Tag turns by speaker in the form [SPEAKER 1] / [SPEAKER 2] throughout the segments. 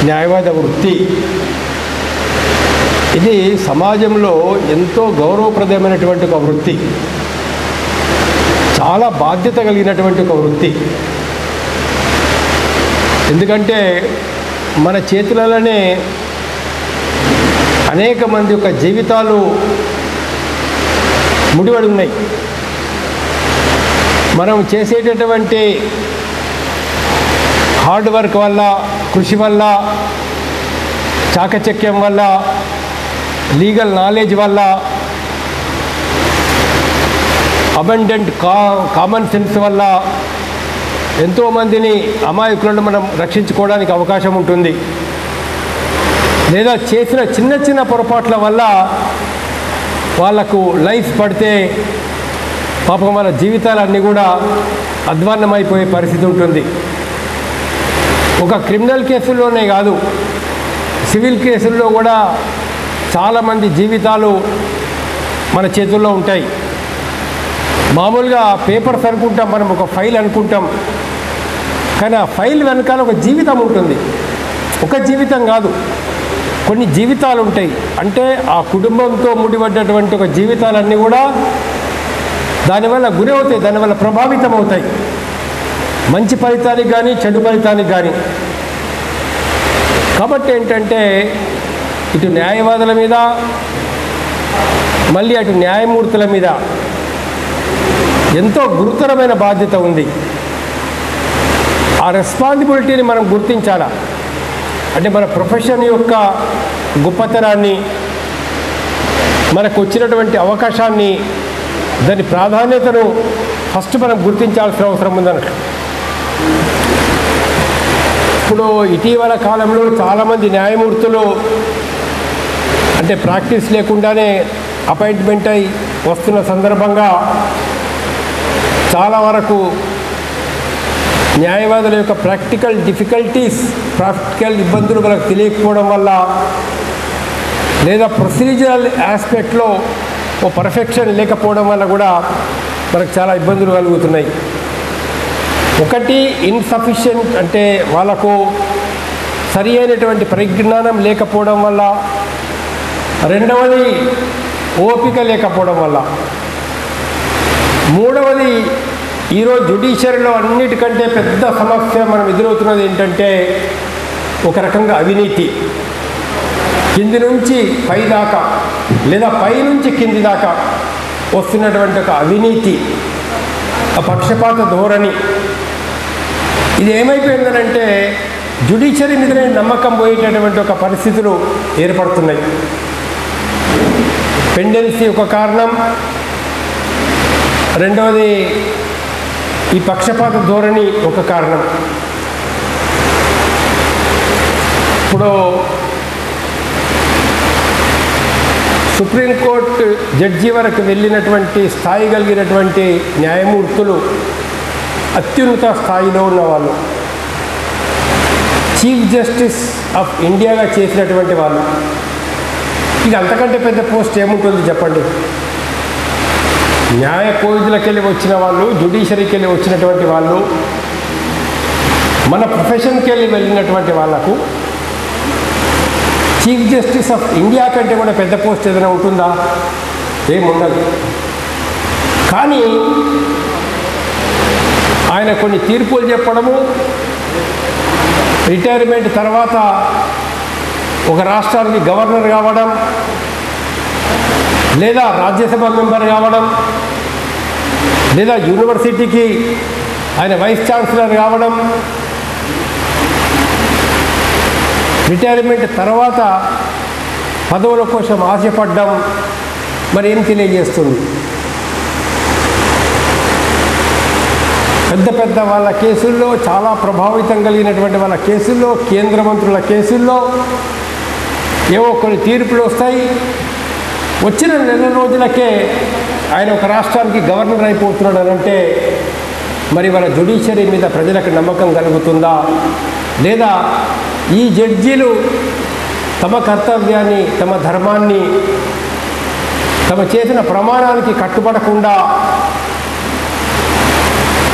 [SPEAKER 1] న్యాయవాద వృత్తి ఇది సమాజంలో ఎంతో గౌరవప్రదమైనటువంటి ఒక వృత్తి, చాలా బాధ్యత కలిగినటువంటి ఒక వృత్తి. ఎందుకంటే మన చేతులలోనే అనేక మంది యొక్క జీవితాలు ముడిపడి ఉన్నాయి. మనం చేసేటటువంటి హార్డ్ వర్క్ వల్ల, కృషి వల్ల, చాకచక్యం వల్ల, లీగల్ నాలెడ్జ్ వల్ల, అబండెంట్ కామన్ సెన్స్ వల్ల ఎంతోమందిని అమాయకులను మనం రక్షించుకోవడానికి అవకాశం ఉంటుంది. లేదా చేసిన చిన్న చిన్న పొరపాట్ల వల్ల వాళ్లకు లైఫ్ పడితే పాపం వాళ్ళ జీవితాలన్నీ కూడా అధ్వాన్నమైపోయే పరిస్థితి ఉంటుంది. ఒక క్రిమినల్ కేసుల్లోనే కాదు, సివిల్ కేసుల్లో కూడా చాలామంది జీవితాలు మన చేతుల్లో ఉంటాయి. మామూలుగా పేపర్స్ అనుకుంటాం, మనం ఒక ఫైల్ అనుకుంటాం, కానీ ఆ ఫైల్ వెనకాల ఒక జీవితం ఉంటుంది. ఒక జీవితం కాదు, కొన్ని జీవితాలు ఉంటాయి. అంటే ఆ కుటుంబంతో ముడిపడ్డటువంటి ఒక జీవితాలన్నీ కూడా దానివల్ల గురి అవుతాయి, దానివల్ల ప్రభావితం అవుతాయి, మంచి ఫలితానికి కానీ చెడు ఫలితానికి కానీ. కాబట్టి ఏంటంటే ఇటు న్యాయవాదుల మీద, మళ్ళీ అటు న్యాయమూర్తుల మీద ఎంతో గురుతరమైన బాధ్యత ఉంది. ఆ రెస్పాన్సిబిలిటీని మనం గుర్తించాలా. అంటే మన ప్రొఫెషన్ యొక్క గొప్పతనాన్ని, మనకు వచ్చినటువంటి అవకాశాన్ని, దాని ప్రాధాన్యతను ఫస్ట్ మనం గుర్తించాల్సిన అవసరం ఉందన్నట్టు. ఇప్పుడు ఇటీవల కాలంలో చాలామంది న్యాయమూర్తులు అంటే ప్రాక్టీస్ లేకుండానే అపాయింట్మెంట్ అయి వస్తున్న సందర్భంగా చాలా వరకు న్యాయవాదుల యొక్క ప్రాక్టికల్ ఇబ్బందులు మనకు తెలియకపోవడం వల్ల, లేదా ప్రొసీజరల్ ఆస్పెక్ట్లో ఓ పర్ఫెక్షన్ లేకపోవడం వల్ల కూడా మనకు చాలా ఇబ్బందులు కలుగుతున్నాయి. ఒకటి ఇన్సఫిషియెంట్, అంటే వాళ్ళకు సరి అయినటువంటి పరిజ్ఞానం లేకపోవడం వల్ల, రెండవది ఓపిక లేకపోవడం వల్ల, మూడవది ఈరోజు జ్యుడిషియరీలో అన్నిటికంటే పెద్ద సమస్య మనం ఎదురవుతున్నది ఏంటంటే ఒక రకంగా అవినీతి. కింది నుంచి పై దాకా లేదా పై నుంచి కింది దాకా వస్తున్నటువంటి ఒక అవినీతి, ఆ పక్షపాత ధోరణి, ఇది ఏమైపోయిందనంటే జ్యుడిషియరీ మీదనే నమ్మకం పోయేటటువంటి ఒక పరిస్థితులు ఏర్పడుతున్నాయి. పెండెన్సీ ఒక కారణం, రెండవది ఈ పక్షపాత ధోరణి ఒక కారణం. ఇప్పుడు సుప్రీంకోర్టు జడ్జి వరకు వెళ్ళినటువంటి స్థాయి కలిగినటువంటి న్యాయమూర్తులు అత్యున్నత స్థాయిలో ఉన్నవాళ్ళు, చీఫ్ జస్టిస్ ఆఫ్ ఇండియాగా చేసినటువంటి వాళ్ళు. ఇది అంతకంటే పెద్ద పోస్ట్ ఏముంటుంది చెప్పండి? న్యాయ కోవిధులకు వెళ్ళి వచ్చిన వాళ్ళు, జ్యుడిషియరీకి వెళ్ళి వచ్చినటువంటి వాళ్ళు, మన ప్రొఫెషన్కి వెళ్ళి వెళ్ళినటువంటి వాళ్లకు చీఫ్ జస్టిస్ ఆఫ్ ఇండియా కంటే కూడా పెద్ద పోస్ట్ ఏదైనా ఉంటుందా? ఏముండదు. కానీ ఆయన కొన్ని తీర్పులు చెప్పడము, రిటైర్మెంట్ తర్వాత ఒక రాష్ట్రానికి గవర్నర్ కావడం, లేదా రాజ్యసభ మెంబర్ కావడం, లేదా యూనివర్సిటీకి ఆయన వైస్ ఛాన్సలర్ కావడం, రిటైర్మెంట్ తర్వాత పదవుల కోసం ఆశపడ్డం మరి ఏం తెలియజేస్తుంది? పెద్ద పెద్ద వాళ్ళ కేసుల్లో, చాలా ప్రభావితం కలిగినటువంటి వాళ్ళ కేసుల్లో, కేంద్ర మంత్రుల కేసుల్లో ఏవో కొన్ని తీర్పులు వస్తాయి. వచ్చిన నెల రోజులకే ఆయన ఒక రాష్ట్రానికి గవర్నర్ అయిపోతున్నాడు అని అంటే మరి వాళ్ళ జ్యుడిషియరీ మీద ప్రజలకు నమ్మకం కలుగుతుందా? లేదా ఈ జడ్జీలు తమ కర్తవ్యాన్ని, తమ ధర్మాన్ని, తమ చేసిన ప్రమాణానికి కట్టుబడకుండా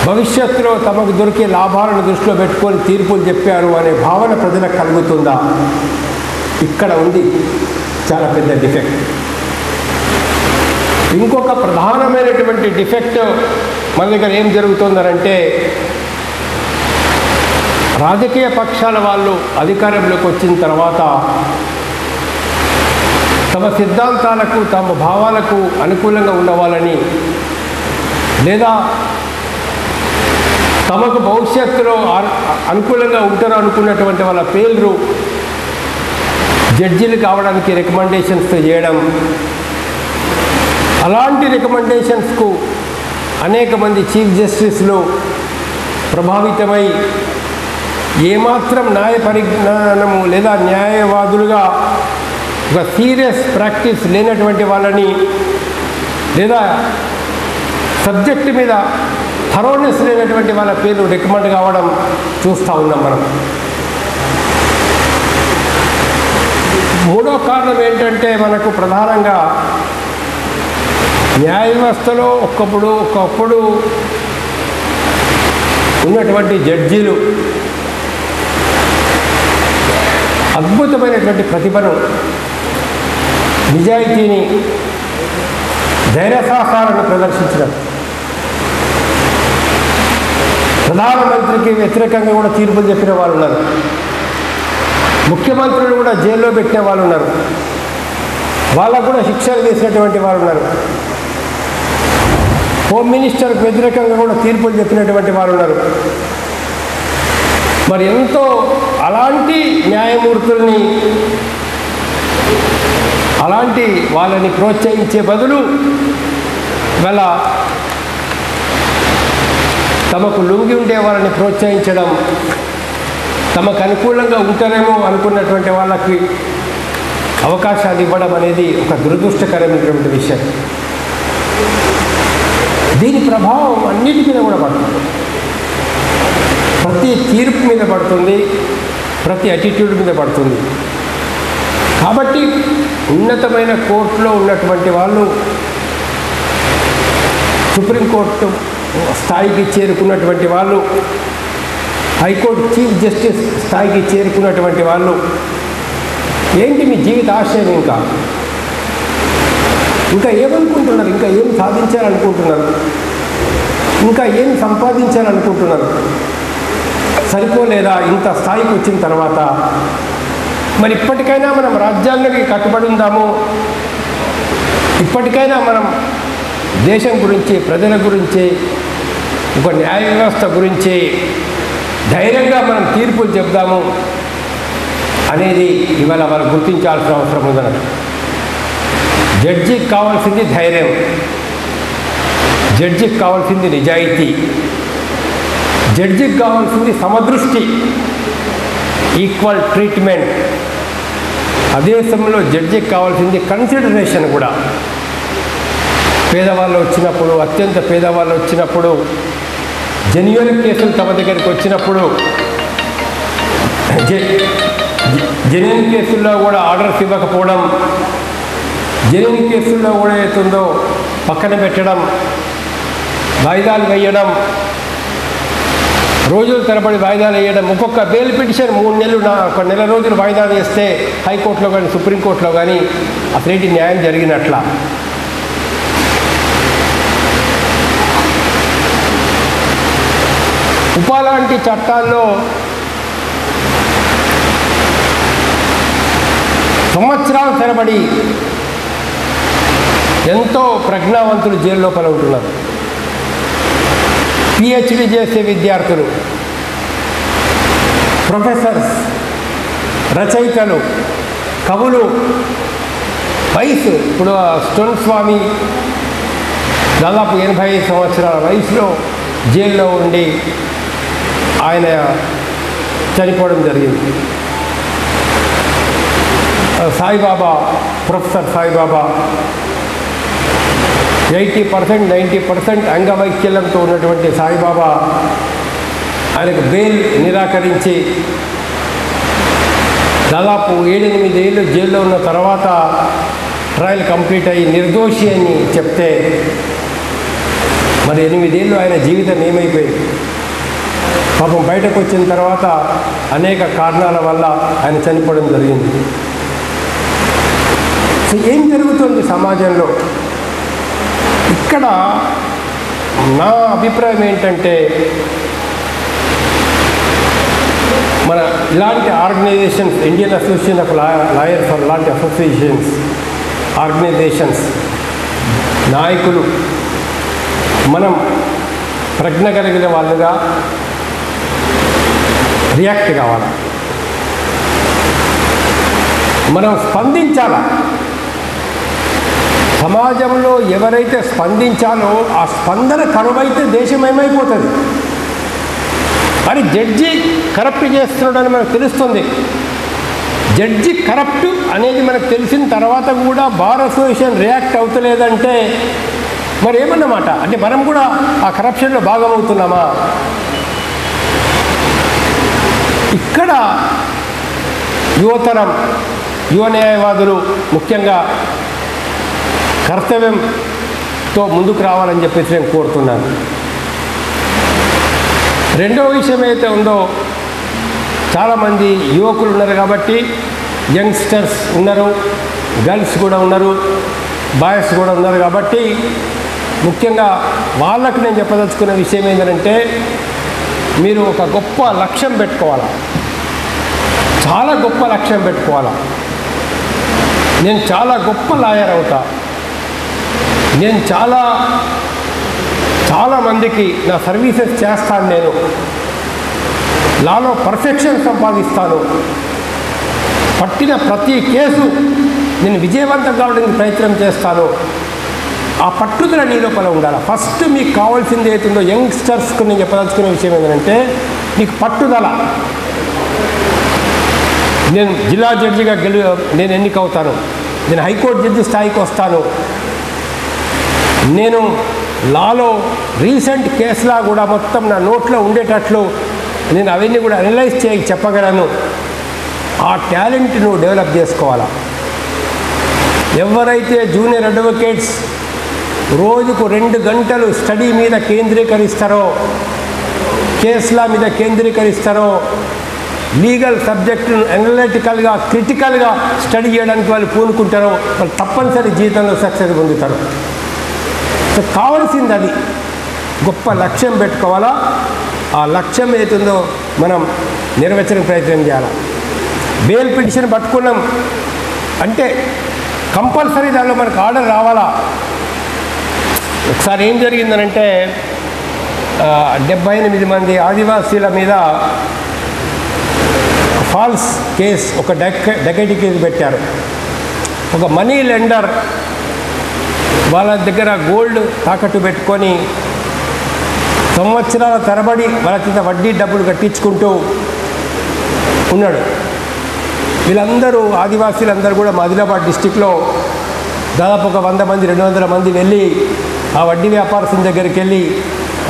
[SPEAKER 1] భవిష్యత్తులో తమకు దొరికే లాభాలను దృష్టిలో పెట్టుకొని తీర్పులు చెప్పారు అనే భావన ప్రజలకు కలుగుతుందా? ఇక్కడ ఉంది చాలా పెద్ద డిఫెక్ట్. ఇంకొక ప్రధానమైనటువంటి డిఫెక్ట్ మన దగ్గర ఏం జరుగుతుందనంటే, రాజకీయ పక్షాల వాళ్ళు అధికారంలోకి వచ్చిన తర్వాత తమ సిద్ధాంతాలకు తమ భావాలకు అనుకూలంగా ఉన్నవాళ్ళని లేదా తమకు భవిష్యత్తులో అనుకూలంగా ఉంటారు అనుకున్నటువంటి వాళ్ళ పేర్లు జడ్జీలు కావడానికి రికమెండేషన్స్ చేయడం, అలాంటి రికమెండేషన్స్కు అనేక మంది చీఫ్ జస్టిస్లు ప్రభావితమై ఏమాత్రం న్యాయ పరిజ్ఞానము లేదా న్యాయవాదులుగా ఒక సీరియస్ ప్రాక్టీస్ లేనటువంటి వాళ్ళని లేదా సబ్జెక్టు మీద థరోనెస్ లేనటువంటి వాళ్ళ పేర్లు రికమెండ్ కావడం చూస్తూ ఉన్నాం మనం. మూడో కారణం ఏంటంటే, మనకు ప్రధానంగా న్యాయ వ్యవస్థలో ఒకప్పుడు ఉన్నటువంటి జడ్జీలు అద్భుతమైనటువంటి ప్రతిభను, నిజాయితీని, ధైర్య సాహసాలను ప్రదర్శించడం, ప్రధానమంత్రికి వ్యతిరేకంగా కూడా తీర్పులు చెప్పిన వాళ్ళు ఉన్నారు, ముఖ్యమంత్రులు కూడా జైల్లో పెట్టిన వాళ్ళు ఉన్నారు, వాళ్ళకు కూడా శిక్షలు వేసినటువంటి వాళ్ళు ఉన్నారు, హోమ్ మినిస్టర్కి వ్యతిరేకంగా కూడా తీర్పులు చెప్పినటువంటి వాళ్ళు ఉన్నారు. మరి ఎంతో అలాంటి న్యాయమూర్తుల్ని, అలాంటి వాళ్ళని ప్రోత్సహించే బదులు వాళ్ళ తమకు లొంగి ఉండే వాళ్ళని ప్రోత్సహించడం, తమకు అనుకూలంగా ఉంటారేమో అనుకున్నటువంటి వాళ్ళకి అవకాశాలు ఇవ్వడం అనేది ఒక దురదృష్టకరమైనటువంటి విషయం. దీని ప్రభావం అన్నిటి మీద కూడా పడుతుంది. ప్రతి తీర్పు మీద పడుతుంది, ప్రతి అటిట్యూడ్ మీద పడుతుంది. కాబట్టి ఉన్నతమైన కోర్టులో ఉన్నటువంటి వాళ్ళు, సుప్రీంకోర్టు స్థాయికి చేరుకున్నటువంటి వాళ్ళు, హైకోర్టు చీఫ్ జస్టిస్ స్థాయికి చేరుకున్నటువంటి వాళ్ళు, ఏంటి మీ జీవిత ఆశయం? ఇంకా ఏమనుకుంటున్నారు? ఇంకా ఏం సాధించాలనుకుంటున్నారు? ఇంకా ఏం సంపాదించాలనుకుంటున్నారు? సరిపోలేదా ఇంత స్థాయికి వచ్చిన తర్వాత? మరి ఇప్పటికైనా మనం రాజ్యాంగానికి కట్టుబడి ఉందాము, ఇప్పటికైనా మనం దేశం గురించి, ప్రజల గురించి, ఒక న్యాయ వ్యవస్థ గురించి ధైర్యంగా మనం తీర్పులు చెప్దాము అనేది ఇవాళ వాళ్ళు గుర్తించాల్సిన అవసరం ఉందన్నది. జడ్జికి కావాల్సింది ధైర్యం, జడ్జికి కావాల్సింది నిజాయితీ, జడ్జికి కావాల్సింది సమదృష్టి, ఈక్వల్ ట్రీట్మెంట్. అదే సమయంలో జడ్జికి కావాల్సింది కన్సిడరేషన్ కూడా. పేదవాళ్ళు వచ్చినప్పుడు, అత్యంత పేదవాళ్ళు వచ్చినప్పుడు, జెన్యున్ కేసులు తమ దగ్గరికి వచ్చినప్పుడు, జెన్యున్ కేసుల్లో కూడా ఆర్డర్స్ ఇవ్వకపోవడం, జెన్యున్ కేసుల్లో కూడా ఏతుందో పక్కన పెట్టడం, వాయిదాలు వేయడం, రోజుల తరబడి వాయిదాలు వేయడం. ఒక్కొక్క బెయిల్ పిటిషన్ 3 నెలలు, ఒక నెల రోజులు వాయిదాలు వేస్తే హైకోర్టులో కానీ సుప్రీంకోర్టులో కానీ అసలేంటి న్యాయం జరిగినట్ల. ఉపా లాంటి చట్టాల్లో సంవత్సరాల తరబడి ఎంతో ప్రజ్ఞావంతులు జైలు లోపల ఉంటున్నారు. పిహెచ్డి చేసే విద్యార్థులు, ప్రొఫెసర్స్, రచయితలు, కవులు, వయసు ఇప్పుడు స్టోన్ స్వామి దాదాపు 85 సంవత్సరాల వయసులో జైల్లో ఉండి ఆయన చనిపోవడం జరిగింది. సాయిబాబా, ప్రొఫెసర్ సాయిబాబా 80%, 90% అంగవైకల్యంతో ఉన్నటువంటి సాయిబాబా ఆయనకు బెయిల్ నిరాకరించి దాదాపు 7-8 ఏళ్ళు జైల్లో ఉన్న తర్వాత ట్రయల్ కంప్లీట్ అయ్యి నిర్దోషి అని చెప్తే మరి 8 ఏళ్ళు ఆయన జీవితం ఏమైపోయింది? పాపం బయటకు వచ్చిన తర్వాత అనేక కారణాల వల్ల ఆయన చనిపోవడం జరిగింది. సో ఏం జరుగుతుంది సమాజంలో? ఇక్కడ నా అభిప్రాయం ఏంటంటే, మన ఇలాంటి organisations, Indian association of lawyers లాంటి అసోసియేషన్స్, ఆర్గనైజేషన్స్, నాయకులు మనం ప్రజ్ఞ కలిగిన వాళ్ళుగా రియాక్ట్ కావాలి. మనం స్పందించాలా. సమాజంలో ఎవరైతే స్పందించాలో ఆ స్పందన కరువైతే దేశం ఏమైపోతుంది? మరి జడ్జి కరప్ట్ చేస్తున్నాడని మనకు తెలుస్తుంది. జడ్జి కరప్ట్ అనేది మనకు తెలిసిన తర్వాత కూడా బార్ అసోసియేషన్ రియాక్ట్ అవుతలేదంటే మరి ఏమన్నమాట? అంటే మనం కూడా ఆ కరప్షన్లో భాగమవుతున్నామా? ఇక్కడ యువతరం, యువ న్యాయవాదులు ముఖ్యంగా కర్తవ్యంతో ముందుకు రావాలని చెప్పేసి నేను కోరుతున్నాను. రెండవ విషయం అయితే ఉందో, చాలామంది యువకులు ఉన్నారు కాబట్టి, యంగ్స్టర్స్ ఉన్నారు, గర్ల్స్ కూడా ఉన్నారు, బాయ్స్ కూడా ఉన్నారు కాబట్టి ముఖ్యంగా వాళ్ళకు నేను చెప్పదలుచుకున్న విషయం ఏంటంటే, మీరు ఒక గొప్ప లక్ష్యం పెట్టుకోవాలా, చాలా గొప్ప లక్ష్యం పెట్టుకోవాలా. నేను చాలా గొప్ప లాయర్ అవుతా, నేను చాలా మందికి నా సర్వీసెస్ చేస్తాను, నేను లాలో పర్ఫెక్షన్ సంపాదిస్తాను, పట్టిన ప్రతి కేసు నేను విజయవంతం కావడానికి ప్రయత్నం చేస్తాను. ఆ పట్టుదల నీ లోపల ఉండాలి. ఫస్ట్ మీకు కావాల్సింది ఏతుందో యంగ్స్టర్స్కు నేను చెప్పదలుచుకునే విషయం ఏంటంటే, నీకు పట్టుదల. నేను జిల్లా జడ్జిగా నేను ఎన్నికవుతాను, నేను హైకోర్టు జడ్జి స్థాయికి వస్తాను, నేను లాలో రీసెంట్ కేసులా కూడా మొత్తం నా నోట్లో ఉండేటట్లు నేను అవన్నీ కూడా అనలైజ్ చెప్పగలను. ఆ టాలెంట్ నువ్వు డెవలప్ చేసుకోవాలా. ఎవరైతే జూనియర్ అడ్వకేట్స్ రోజుకు 2 గంటలు స్టడీ మీద కేంద్రీకరిస్తారో, కేసుల మీద కేంద్రీకరిస్తారో, లీగల్ సబ్జెక్టును అనలిటికల్గా, క్రిటికల్గా స్టడీ చేయడానికి వాళ్ళు పూనుకుంటారో, వాళ్ళు తప్పనిసరి జీవితంలో సక్సెస్ పొందుతారు. సో కావాల్సింది అది, గొప్ప లక్ష్యం పెట్టుకోవాలా. ఆ లక్ష్యం ఏతుందో మనం నెరవేర్చడానికి ప్రయత్నం చేయాలి. బెయిల్ పిటిషన్ పట్టుకున్నాం అంటే కంపల్సరీ దానిలో మనకు ఆర్డర్ రావాలా. ఒకసారి ఏం జరిగిందనంటే, 78 మంది ఆదివాసీల మీద ఫాల్స్ కేస్, ఒక డకైటీ కేసు పెట్టారు. ఒక మనీ లెండర్ వాళ్ళ దగ్గర గోల్డ్ తాకట్టు పెట్టుకొని సంవత్సరాల తరబడి వాళ్ళ చేత వడ్డీ డబ్బులు కట్టించుకుంటూ ఉన్నాడు. వీళ్ళందరూ ఆదివాసీలందరూ కూడా ఆదిలాబాద్ డిస్టిక్లో దాదాపు ఒక 100 మంది 200 మంది వెళ్ళి ఆ వడ్డీ వ్యాపారస్తుని దగ్గరికి వెళ్ళి,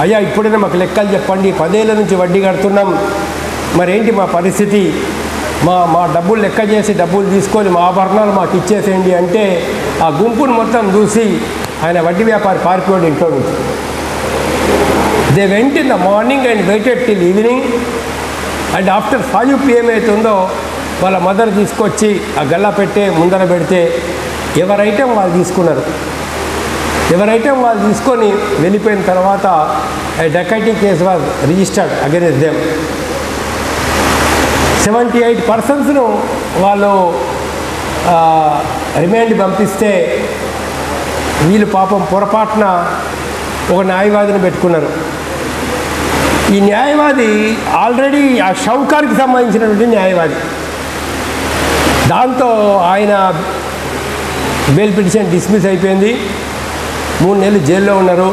[SPEAKER 1] అయ్యా ఇప్పుడైనా మాకు లెక్కలు చెప్పండి, 10 ఏళ్ళ నుంచి వడ్డీ కడుతున్నాం, మరేంటి మా పరిస్థితి, మా డబ్బులు లెక్క చేసి డబ్బులు తీసుకొని మా ఆభరణాలు మాకు ఇచ్చేసేయండి అంటే, ఆ గుంపును మొత్తం చూసి ఆయన వడ్డీ వ్యాపారి పారిపోయాడు ఇంట్లో నుంచి. They went in the morning and waited till evening, and after 5 PM అవుతుందో వాళ్ళ మదర్ తీసుకొచ్చి ఆ గల్లా పెట్టే ముందర పెడితే ఎవరి ఐటెం వాళ్ళు తీసుకున్నారు. ఎవరి ఐటెం వాళ్ళు తీసుకొని వెళ్ళిపోయిన తర్వాత dacoity case was registered against them. 78 పర్సన్స్ను వాళ్ళు రిమాండ్ పంపిస్తే వీళ్ళు పాపం పొరపాటున ఒక న్యాయవాదిని పెట్టుకున్నారు. ఈ న్యాయవాది ఆల్రెడీ ఆ షౌకార్కి సంబంధించినటువంటి న్యాయవాది. దాంతో ఆయన బెయిల్ పిటిషన్ డిస్మిస్ అయిపోయింది. 3 నెలలు జైల్లో ఉన్నారు.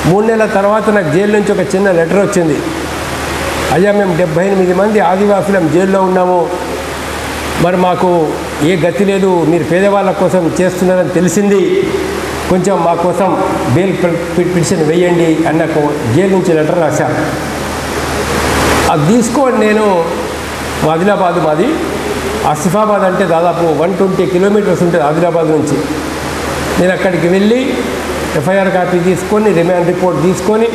[SPEAKER 1] 3 నెలల తర్వాత నాకు జైలు నుంచి ఒక చిన్న లెటర్ వచ్చింది. అయ్యా మేము 78 మంది ఆదివాసులం జైల్లో ఉన్నాము, మరి మాకు ఏ గతి లేదు, మీరు పేదవాళ్ళ కోసం చేస్తున్నారని తెలిసింది, కొంచెం మా కోసం బెయిల్ పిటిషన్ వేయండి అని నాకు జైలు నుంచి లెటర్ రాశాను. అది తీసుకొని నేను ఆదిలాబాద్, మాది ఆసిఫాబాద్ అంటే దాదాపు 120 కిలోమీటర్స్ ఉంటుంది ఆదిలాబాద్ నుంచి. నేను అక్కడికి వెళ్ళి ఎఫ్ఐఆర్ కాపీ తీసుకొని రిమాండ్ రిపోర్ట్ తీసుకొని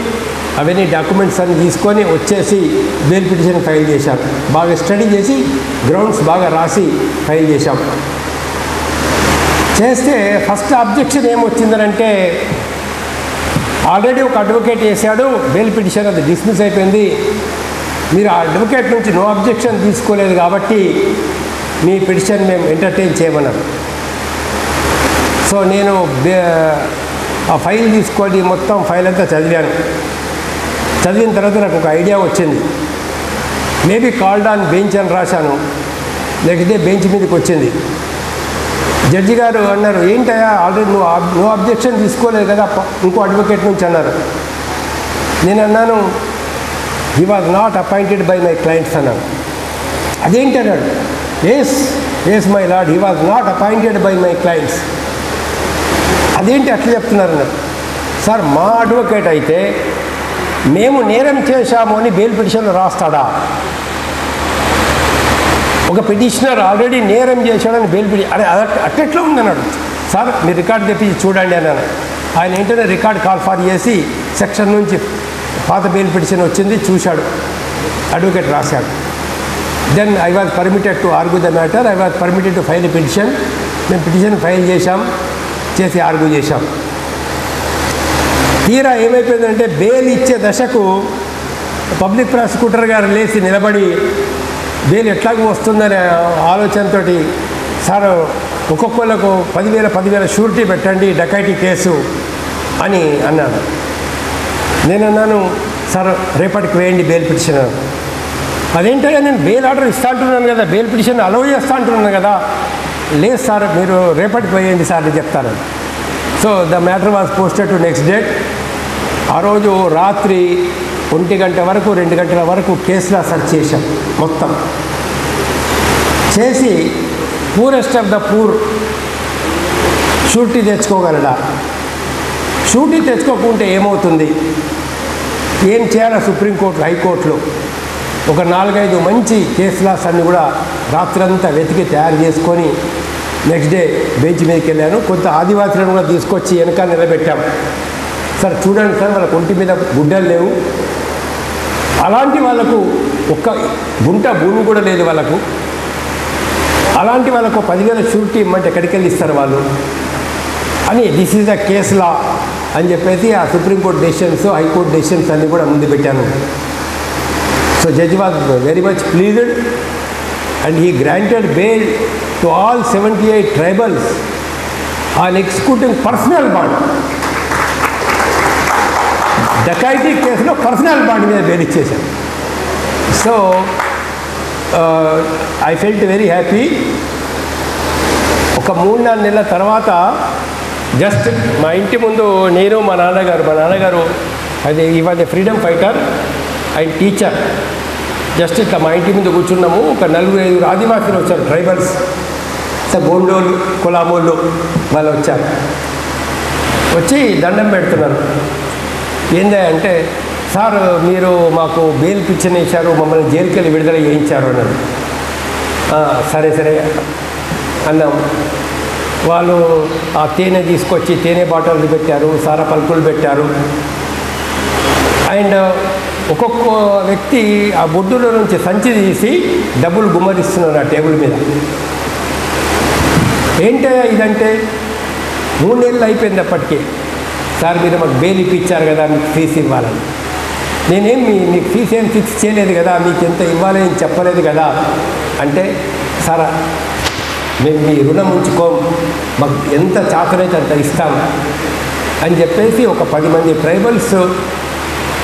[SPEAKER 1] అవన్నీ డాక్యుమెంట్స్ అన్ని తీసుకొని వచ్చేసి బెయిల్ పిటిషన్ ఫైల్ చేశాం. బాగా స్టడీ చేసి గ్రౌండ్స్ బాగా రాసి ఫైల్ చేశాం. చేస్తే ఫస్ట్ అబ్జెక్షన్ ఏమొచ్చిందనంటే ఆల్రెడీ ఒక అడ్వకేట్ వేశాడు బెయిల్ పిటిషన్, అది డిస్మిస్ అయిపోయింది. మీరు ఆ అడ్వకేట్ నుంచి నో అబ్జెక్షన్ తీసుకోలేదు కాబట్టి మీ పిటిషన్ మేము ఎంటర్టైన్ చేయమన్నారు. సో నేను ఆ ఫైల్ తీసుకొని మొత్తం ఫైల్ అంతా చదివాను. చదివిన తర్వాత నాకు ఒక ఐడియా వచ్చింది. మేబీ కాల్డ్ ఆన్ బెంచ్ అని రాశాను. నెక్స్ట్ డే బెంచ్ మీదకి వచ్చింది. జడ్జి గారు అన్నారు, ఏంటయ్యా ఆల్రెడీ నువ్వు నో అబ్జెక్షన్ తీసుకోలేదు కదా ఇంకో అడ్వకేట్ నుంచి అన్నారు. నేను అన్నాను, he was not appointed by my clients అన్నాను. అదేంటి అన్నాడు. Yes my lord, he was not appointed by my clients. అదేంటి అట్లా చెప్తున్నారు అన్నారు. సార్ మా అడ్వకేట్ అయితే మేము నేరం చేశాము అని బెయిల్ పిటిషన్లో రాస్తాడా? ఒక పిటిషనర్ ఆల్రెడీ నేరం చేశాడని బెయిల్ పిటిషన్ అరే అట్లెట్లా ఉందన్నాడు. సార్ మీరు రికార్డ్ తెప్పించి చూడండి అన్నాను. ఆయన ఏంటంటే రికార్డ్ కాల్ ఫార్ చేసి సెక్షన్ నుంచి పాత బెయిల్ పిటిషన్ వచ్చింది చూశాడు, అడ్వకేట్ రాశాడు. Then I was permitted to argue the matter, I was permitted to file petition. మేము పిటిషన్ ఫైల్ చేసి ఆర్గ్యూ చేశాం. తీరా ఏమైపోయిందంటే బెయిల్ ఇచ్చే దశకు పబ్లిక్ ప్రాసిక్యూటర్ గారు లేచి నిలబడి బెయిల్ ఎట్లాగూ వస్తుందనే ఆలోచనతో సార్ ఒక్కొక్కళ్ళకు 10,000 షూరిటీ పెట్టండి డకైటీ కేసు అని అన్నాడు. నేను అన్నాను, సార్ రేపటికి వేయండి బెయిల్ పిటిషన్. అదేంటంటే నేను బెయిల్ ఆర్డర్ ఇస్తా అంటున్నాను కదా, బెయిల్ పిటిషన్ అలౌ చేస్తా అంటున్నాను కదా. లేదు సార్ మీరు రేపటికి వేయండి సార్ అని చెప్తాను. So the matter was posted to next date. ఆ రోజు రాత్రి 1 గంట వరకు 2 గంటల వరకు కేసులా సెర్చ్ చేశాం. మొత్తం చేసి poorest of the poor surety తెచ్చుకోగలడా, షూరిటీ తెచ్చుకోకుంటే ఏమవుతుంది, ఏం చేయాలా సుప్రీంకోర్టు హైకోర్టులో ఒక 4-5 మంచి కేసులాస్ అన్నీ కూడా రాత్రంతా వెతికి తయారు చేసుకొని నెక్స్ట్ డే బెంచ్ మీదకి వెళ్ళాను. కొంత ఆదివాసులను కూడా తీసుకొచ్చి వెనక నిలబెట్టాం. సార్ చూడండి సార్ వాళ్ళకు ఒంటి మీద గుడ్డలు లేవు, అలాంటి వాళ్ళకు ఒక్క గుంట భూమి కూడా లేదు వాళ్ళకు, అలాంటి వాళ్ళకు 10,000 షూరిటీ ఇమ్మంటే ఎక్కడికి వెళ్ళి ఇస్తారు వాళ్ళు అని, దిస్ ఈజ్ ద కేస్ లా అని చెప్పేసి ఆ సుప్రీంకోర్టు డెసిషన్స్ హైకోర్టు డెసిషన్స్ అన్నీ కూడా ముందు పెట్టాను. So judge was very much pleased and he granted bail to all 78 tribals on executing personal bond. Dacoity కేసులో పర్సనల్ బాండ్ మీద బెయిల్ ఇచ్చేశాను. So I felt very happy. ఒక 3-4 నెలల తర్వాత జస్ట్ మా ఇంటి ముందు నేను మా నాన్నగారు అది ఈ was a freedom fighter and teacher. Just ఇట్లా మా ఇంటి ముందు కూర్చున్నాము. ఒక 4-5 ఆదివాసీలు వచ్చారు, ట్రైబల్స్, గోండోలు కులామోళ్ళు వాళ్ళు వచ్చారు. వచ్చి దండం పెడుతున్నారు. ఏందా అంటే, సార్ మీరు మాకు బెయిల్ పిటిషన్ వేశారు, మమ్మల్ని జైలుకి వెళ్ళి విడుదల చేయించారు అన్నారు. సరే అన్నాం. వాళ్ళు ఆ తేనె తీసుకొచ్చి తేనె బాటిల్లు పెట్టారు, సారా పలుకులు పెట్టారు. అండ్ ఒక్కొక్క వ్యక్తి ఆ బొడ్డులో నుంచి సంచి తీసి డబ్బులు గుమ్మరిస్తున్నారు ఆ టేబుల్ మీద. ఏంటయ్యా ఇదంటే, 3 నెలలు అయిపోయింది అప్పటికి. సార్ మీరు మాకు బెయిల్ ఇప్పించారు కదా, మీకు ఫీజు ఇవ్వాలని. నేనేం మీకు ఫీజు ఏం ఫిక్స్ చేయలేదు కదా, మీకు ఎంత ఇవ్వాలి అని చెప్పలేదు కదా అంటే, సార్ మేము మీ రుణం ఉంచుకోం, మాకు ఎంత చాతనైతే అంత ఇస్తాం అని చెప్పేసి ఒక 10 మంది ట్రైబల్స్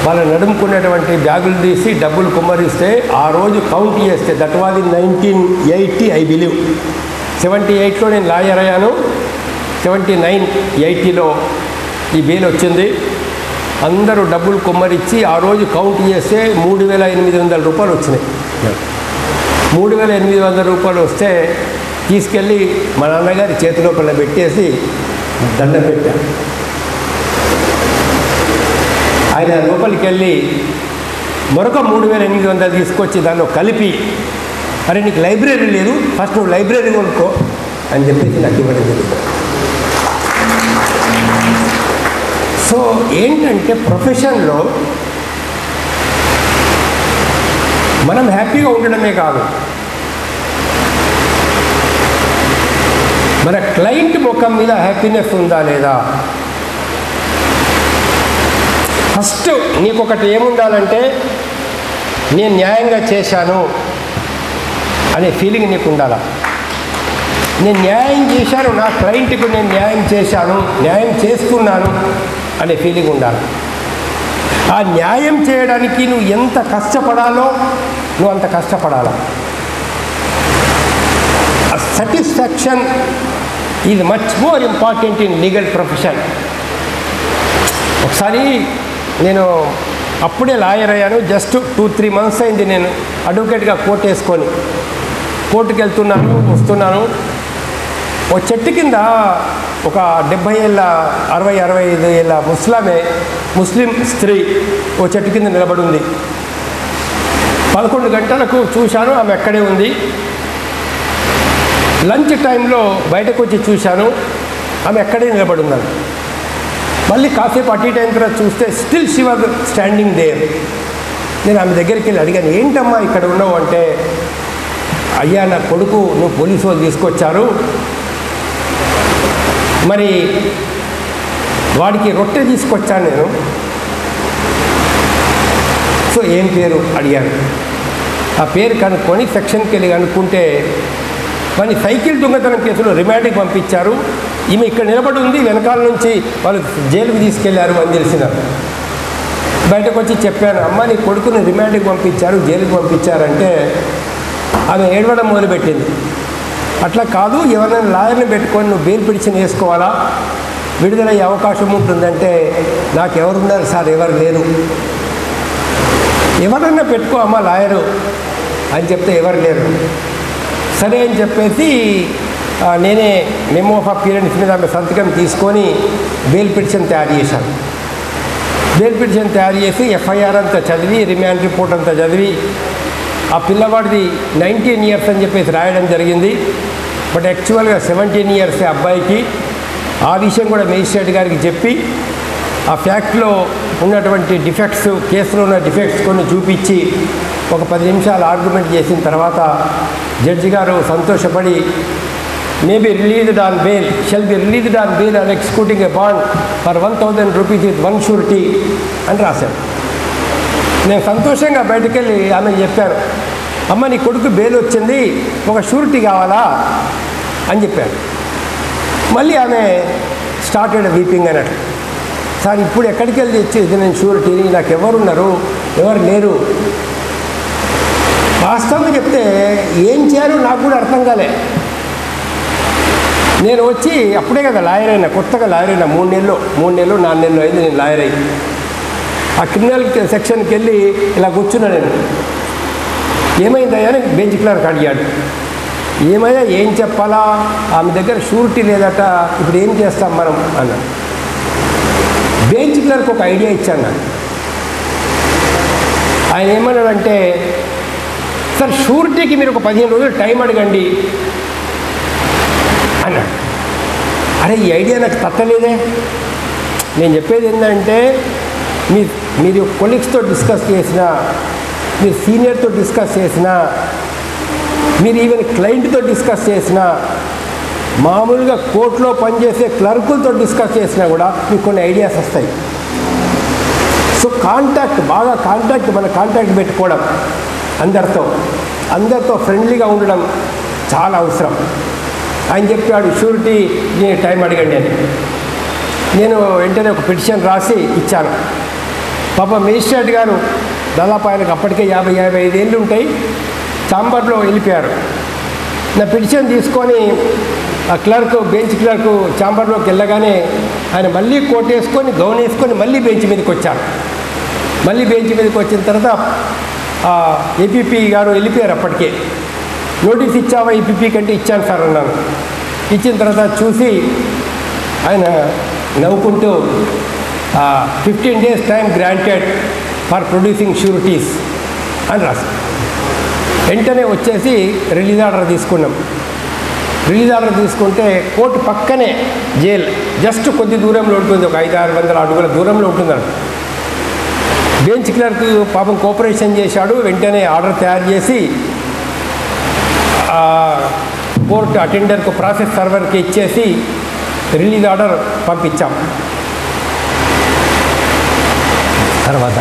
[SPEAKER 1] వాళ్ళ నడుముకున్నటువంటి బ్యాగులు తీసి డబ్బులు కుమ్మరిస్తే ఆ రోజు కౌంట్ చేస్తే that was in 1980 I believe. 78లో నేను లాయర్ అయ్యాను, 79, 80లో ఈ బెయిల్ వచ్చింది. అందరూ డబ్బులు కుమ్మరిచ్చి ఆ రోజు కౌంట్ చేస్తే 3,800 రూపాయలు వచ్చినాయి. 3,800 రూపాయలు వస్తే తీసుకెళ్ళి మా నాన్నగారి చేతి లోపల పెట్టేసి దండం పెట్టాను. ఆయన లోపలికి వెళ్ళి మరొక 3,800 తీసుకొచ్చి దానిలో కలిపి, అరే నీకు లైబ్రరీ లేదు, ఫస్ట్ నువ్వు లైబ్రరీ కొనుక్కో అని చెప్పేసి నాకు ఇవ్వడం జరిగింది. సో ఏంటంటే ప్రొఫెషన్లో మనం హ్యాపీగా ఉండడమే కాదు, మన క్లయింట్ ముఖం మీద హ్యాపీనెస్ ఉందా లేదా. ఫస్ట్ నీకు ఒకటి ఏముండాలంటే నేను న్యాయంగా చేశాను అనే ఫీలింగ్ నీకు ఉండాలా. నేను న్యాయం చేశాను, నా క్లయింట్కు నేను న్యాయం చేశాను, న్యాయం చేస్తున్నాను అనే ఫీలింగ్ ఉండాలి. ఆ న్యాయం చేయడానికి నువ్వు ఎంత కష్టపడాలో నువ్వు అంత కష్టపడాలా. ఆ satisfaction is much more important in legal profession. ఒకసారి నేను అప్పుడే లాయర్ అయ్యాను, జస్ట్ 2-3 months అయింది నేను అడ్వకేట్గా కోర్టు వేసుకొని. కోర్టుకు వెళ్తున్నాను, వస్తున్నాను. ఓ చెట్టు కింద ఒక 70 ఏళ్ళ 60-65 ఏళ్ళ ముస్లిం స్త్రీ ఓ చెట్టు కింద నిలబడి ఉంది. 11 గంటలకు చూశాను, ఆమె అక్కడే ఉంది. లంచ్ టైంలో బయటకు వచ్చి చూశాను, ఆమె అక్కడే నిలబడి ఉన్నాను. మళ్ళీ కాసేపు అటు ఇటు అయిన తర్వాత చూస్తే still she was standing there. నేను ఆమె దగ్గరికి వెళ్ళి అడిగాను, ఏంటమ్మా ఇక్కడ ఉన్నావు అంటే, అయ్యా నా కొడుకు నువ్వు పోలీసు వాళ్ళు తీసుకొచ్చారు, మరి వాడికి రొట్టె తీసుకొచ్చాను నేను. సో ఏం పేరు అడిగాను. ఆ పేరు కనుక్కొని సెక్షన్కి వెళ్ళి కనుక్కుంటే వాడిని సైకిల్ దొంగతనం కేసులో రిమాండ్కి పంపించారు. ఈమె ఇక్కడ నిలబడి ఉంది, వెనకాల నుంచి వాళ్ళు జైలుకి తీసుకెళ్లారు అని తెలిసిన. బయటకు వచ్చి చెప్పాను, అమ్మ నీ కొడుకుని రిమాండ్కి పంపించారు, జైలుకి పంపించారంటే ఆమె ఏడవడం మొదలుపెట్టింది. అట్లా కాదు, ఎవరైనా లాయర్ని పెట్టుకొని నువ్వు బెయిల్ పిటిషన్ వేసుకోవాలా, విడుదలయ్యే అవకాశం ఉంటుందంటే నాకు ఎవరున్నారు సార్, ఎవరు లేరు. ఎవరన్నా పెట్టుకో అమ్మ లాయరు అని చెప్తే ఎవరు లేరు. సరే అని చెప్పేసి నేనే మెమో ఆఫ్ అపియరెన్స్ మీద ఆమె సంతకం తీసుకొని బెయిల్ పిటిషన్ తయారు చేశాను. బెయిల్ పిటిషన్ తయారు చేసి ఎఫ్ఐఆర్ అంతా చదివి, రిమాండ్ రిపోర్ట్ అంతా చదివి, ఆ పిల్లవాడిది 19 years అని చెప్పేసి రాయడం జరిగింది. బట్ యాక్చువల్గా 17 years అబ్బాయికి. ఆ విషయం కూడా మేజిస్ట్రేట్ గారికి చెప్పి ఆ ఫ్యాక్ట్లో ఉన్నటువంటి డిఫెక్ట్స్, కేసులో ఉన్న డిఫెక్ట్స్ కొన్ని చూపించి ఒక 10 నిమిషాలు ఆర్గ్యుమెంట్ చేసిన తర్వాత జడ్జి గారు సంతోషపడి may be released on bail, shall be released on bail and executing a bond for 1,000 rupees with one surety అని రాశారు. నేను సంతోషంగా బయటకు వెళ్ళి ఆమెకు చెప్పాను, అమ్మ నీ కొడుకు బెయిల్ వచ్చింది, ఒక షూరిటీ కావాలా అని చెప్పాను. మళ్ళీ ఆమె స్టార్టెడ్ వీపింగ్ అన్నట్టు. సార్ ఇప్పుడు ఎక్కడికి వెళ్ళి తెచ్చేది నేను షూరిటీని, నాకు ఎవరున్నారు, ఎవరు లేరు. వాస్తవంగా చెప్తే ఏం చేయాలో నాకు కూడా అర్థం కాలే. నేను వచ్చి అప్పుడే కదా లాయర్ అయినా, కొత్తగా లాయర్ అయినా, 3 నెలలు 4 నెలలు అయింది నేను లాయర్ అయ్యి. ఆ క్రిమినల్ సెక్షన్కి వెళ్ళి ఇలా కూర్చున్నా నేను. ఏమైందయ్యా అని బెంచ్ క్లర్క్ అడిగాడు. ఏమయ్యా ఏం చెప్పాలా, ఆమె దగ్గర షూరిటీ లేదట, ఇప్పుడు ఏం చేస్తాం మనం అన్నా. బెంచ్ క్లర్క్ ఒక ఐడియా ఇచ్చాను నాకు. ఆయన ఏమన్నాడంటే, సార్ షూరిటీకి మీరు ఒక 15 రోజులు టైం అడగండి అన్నాడు. అరే ఈ ఐడియా నాకు తట్టలేదే. నేను చెప్పేది ఏంటంటే, మీరు కొలీగ్స్తో డిస్కస్ చేసినా, మీరు సీనియర్తో డిస్కస్ చేసినా, మీరు ఈవెన్ క్లయింట్తో డిస్కస్ చేసినా, మామూలుగా కోర్టులో పనిచేసే క్లర్కులతో డిస్కస్ చేసినా కూడా మీకు కొన్ని ఐడియాస్ వస్తాయి. సో బాగా మన కాంటాక్ట్ పెట్టుకోవడం, అందరితో ఫ్రెండ్లీగా ఉండడం చాలా అవసరం. ఆయన చెప్పాడు షూరిటీ టైం అడగండి అని. నేను వెంటనే ఒక పిటిషన్ రాసి ఇచ్చాను. పాప మేజిస్ట్రేట్ గారు దాదాపు ఆయనకు అప్పటికే 50-55 ఏళ్ళు ఉంటాయి, ఛాంబర్లో వెళ్ళిపోయారు. నా పిటిషన్ తీసుకొని ఆ బెంచ్ క్లర్క్ ఛాంబర్లోకి వెళ్ళగానే ఆయన మళ్ళీ కోట్ వేసుకొని గౌన్ వేసుకొని మళ్ళీ బెంచ్ మీదకి వచ్చారు. మళ్ళీ బెంచ్ మీదకి వచ్చిన తర్వాత ఏపీపీ గారు వెళ్ళిపోయారు. అప్పటికే నోటీస్ ఇచ్చావా ఏపీపీ కంటే ఇచ్చాను సార్ అన్నాను. ఇచ్చిన తర్వాత చూసి ఆయన నవ్వుకుంటూ 15 days time granted for producing sureties అని రాశారు. వెంటనే వచ్చేసి రిలీజ్ ఆర్డర్ తీసుకున్నాం. రిలీజ్ ఆర్డర్ తీసుకుంటే కోర్టు పక్కనే జైలు జస్ట్ కొద్ది దూరంలో ఉంటుంది, ఒక 500-600 అడుగుల దూరంలో ఉంటుందంట. బెంచ్ క్లర్క్ పాపం కోఆపరేషన్ చేశాడు, వెంటనే ఆర్డర్ తయారు చేసి కోర్టు అటెండర్కు ప్రాసెస్ సర్వర్కి ఇచ్చేసి రిలీజ్ ఆర్డర్ పంపించాం. తర్వాత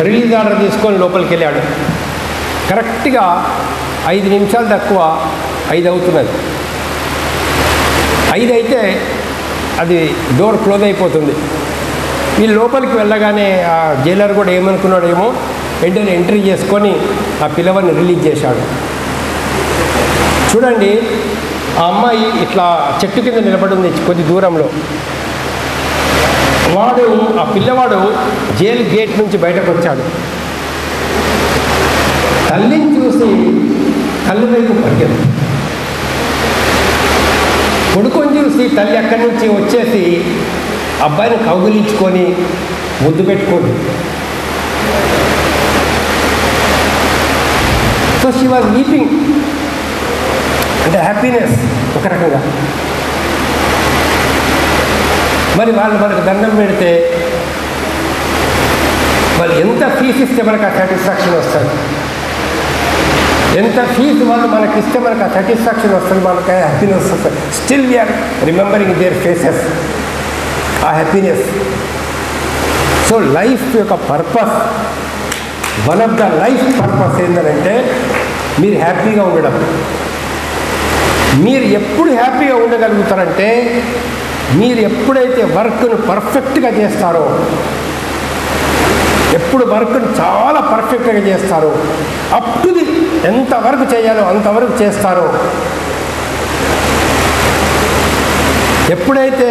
[SPEAKER 1] రిలీజ్ ఆర్డర్ తీసుకొని లోపలికి వెళ్ళాడు. కరెక్ట్గా 5 నిమిషాలు తక్కువ 5 అవుతున్నది. 5 అయితే అది డోర్ క్లోజ్ అయిపోతుంది. వీళ్ళు లోపలికి వెళ్ళగానే ఆ జైలర్ కూడా ఏమనుకున్నాడేమో, వెంటనే ఎంట్రీ చేసుకొని ఆ పిల్లవాడిని రిలీజ్ చేశాడు. చూడండి, ఆ అమ్మాయి ఇట్లా చెట్టు కింద నిలబడి ఉంది కొద్ది దూరంలో. ఆ పిల్లవాడు జైలు గేట్ నుంచి బయటకు వచ్చాడు. తల్లిని చూసి తల్లి వైపు పరిగెత్తు, కొడుకుని చూసి తల్లి అక్కడి నుంచి వచ్చేసి అబ్బాయిని కౌగిలించుకొని ముద్దు పెట్టుకోండి. సో షీ వాజ్ వీపింగ్, అంటే హ్యాపీనెస్ ఒక రకంగా. మరి వాళ్ళు మనకు దండం పెడితే వాళ్ళు ఎంత ఫీజు ఇస్తే మనకు ఆ సాటిస్ఫాక్షన్ వస్తుంది, ఎంత ఫీజు వాళ్ళు మనకి ఇస్తే మనకు ఆ సాటిస్ఫాక్షన్ వస్తుంది, మనకు హ్యాపీనెస్ వస్తుంది. Still we are remembering their faces, ఆ హ్యాపీనెస్. సో లైఫ్ యొక్క purpose, one of the life purpose ఏంటంటే మీరు హ్యాపీగా ఉండడం. మీరు ఎప్పుడు హ్యాపీగా ఉండగలుగుతారంటే మీరు ఎప్పుడైతే వర్క్ను పర్ఫెక్ట్గా చేస్తారో, ఎప్పుడు వర్క్ను చాలా పర్ఫెక్ట్గా చేస్తారో, అప్ టు ది ఎంతవరకు చేయాలో అంతవరకు చేస్తారో, ఎప్పుడైతే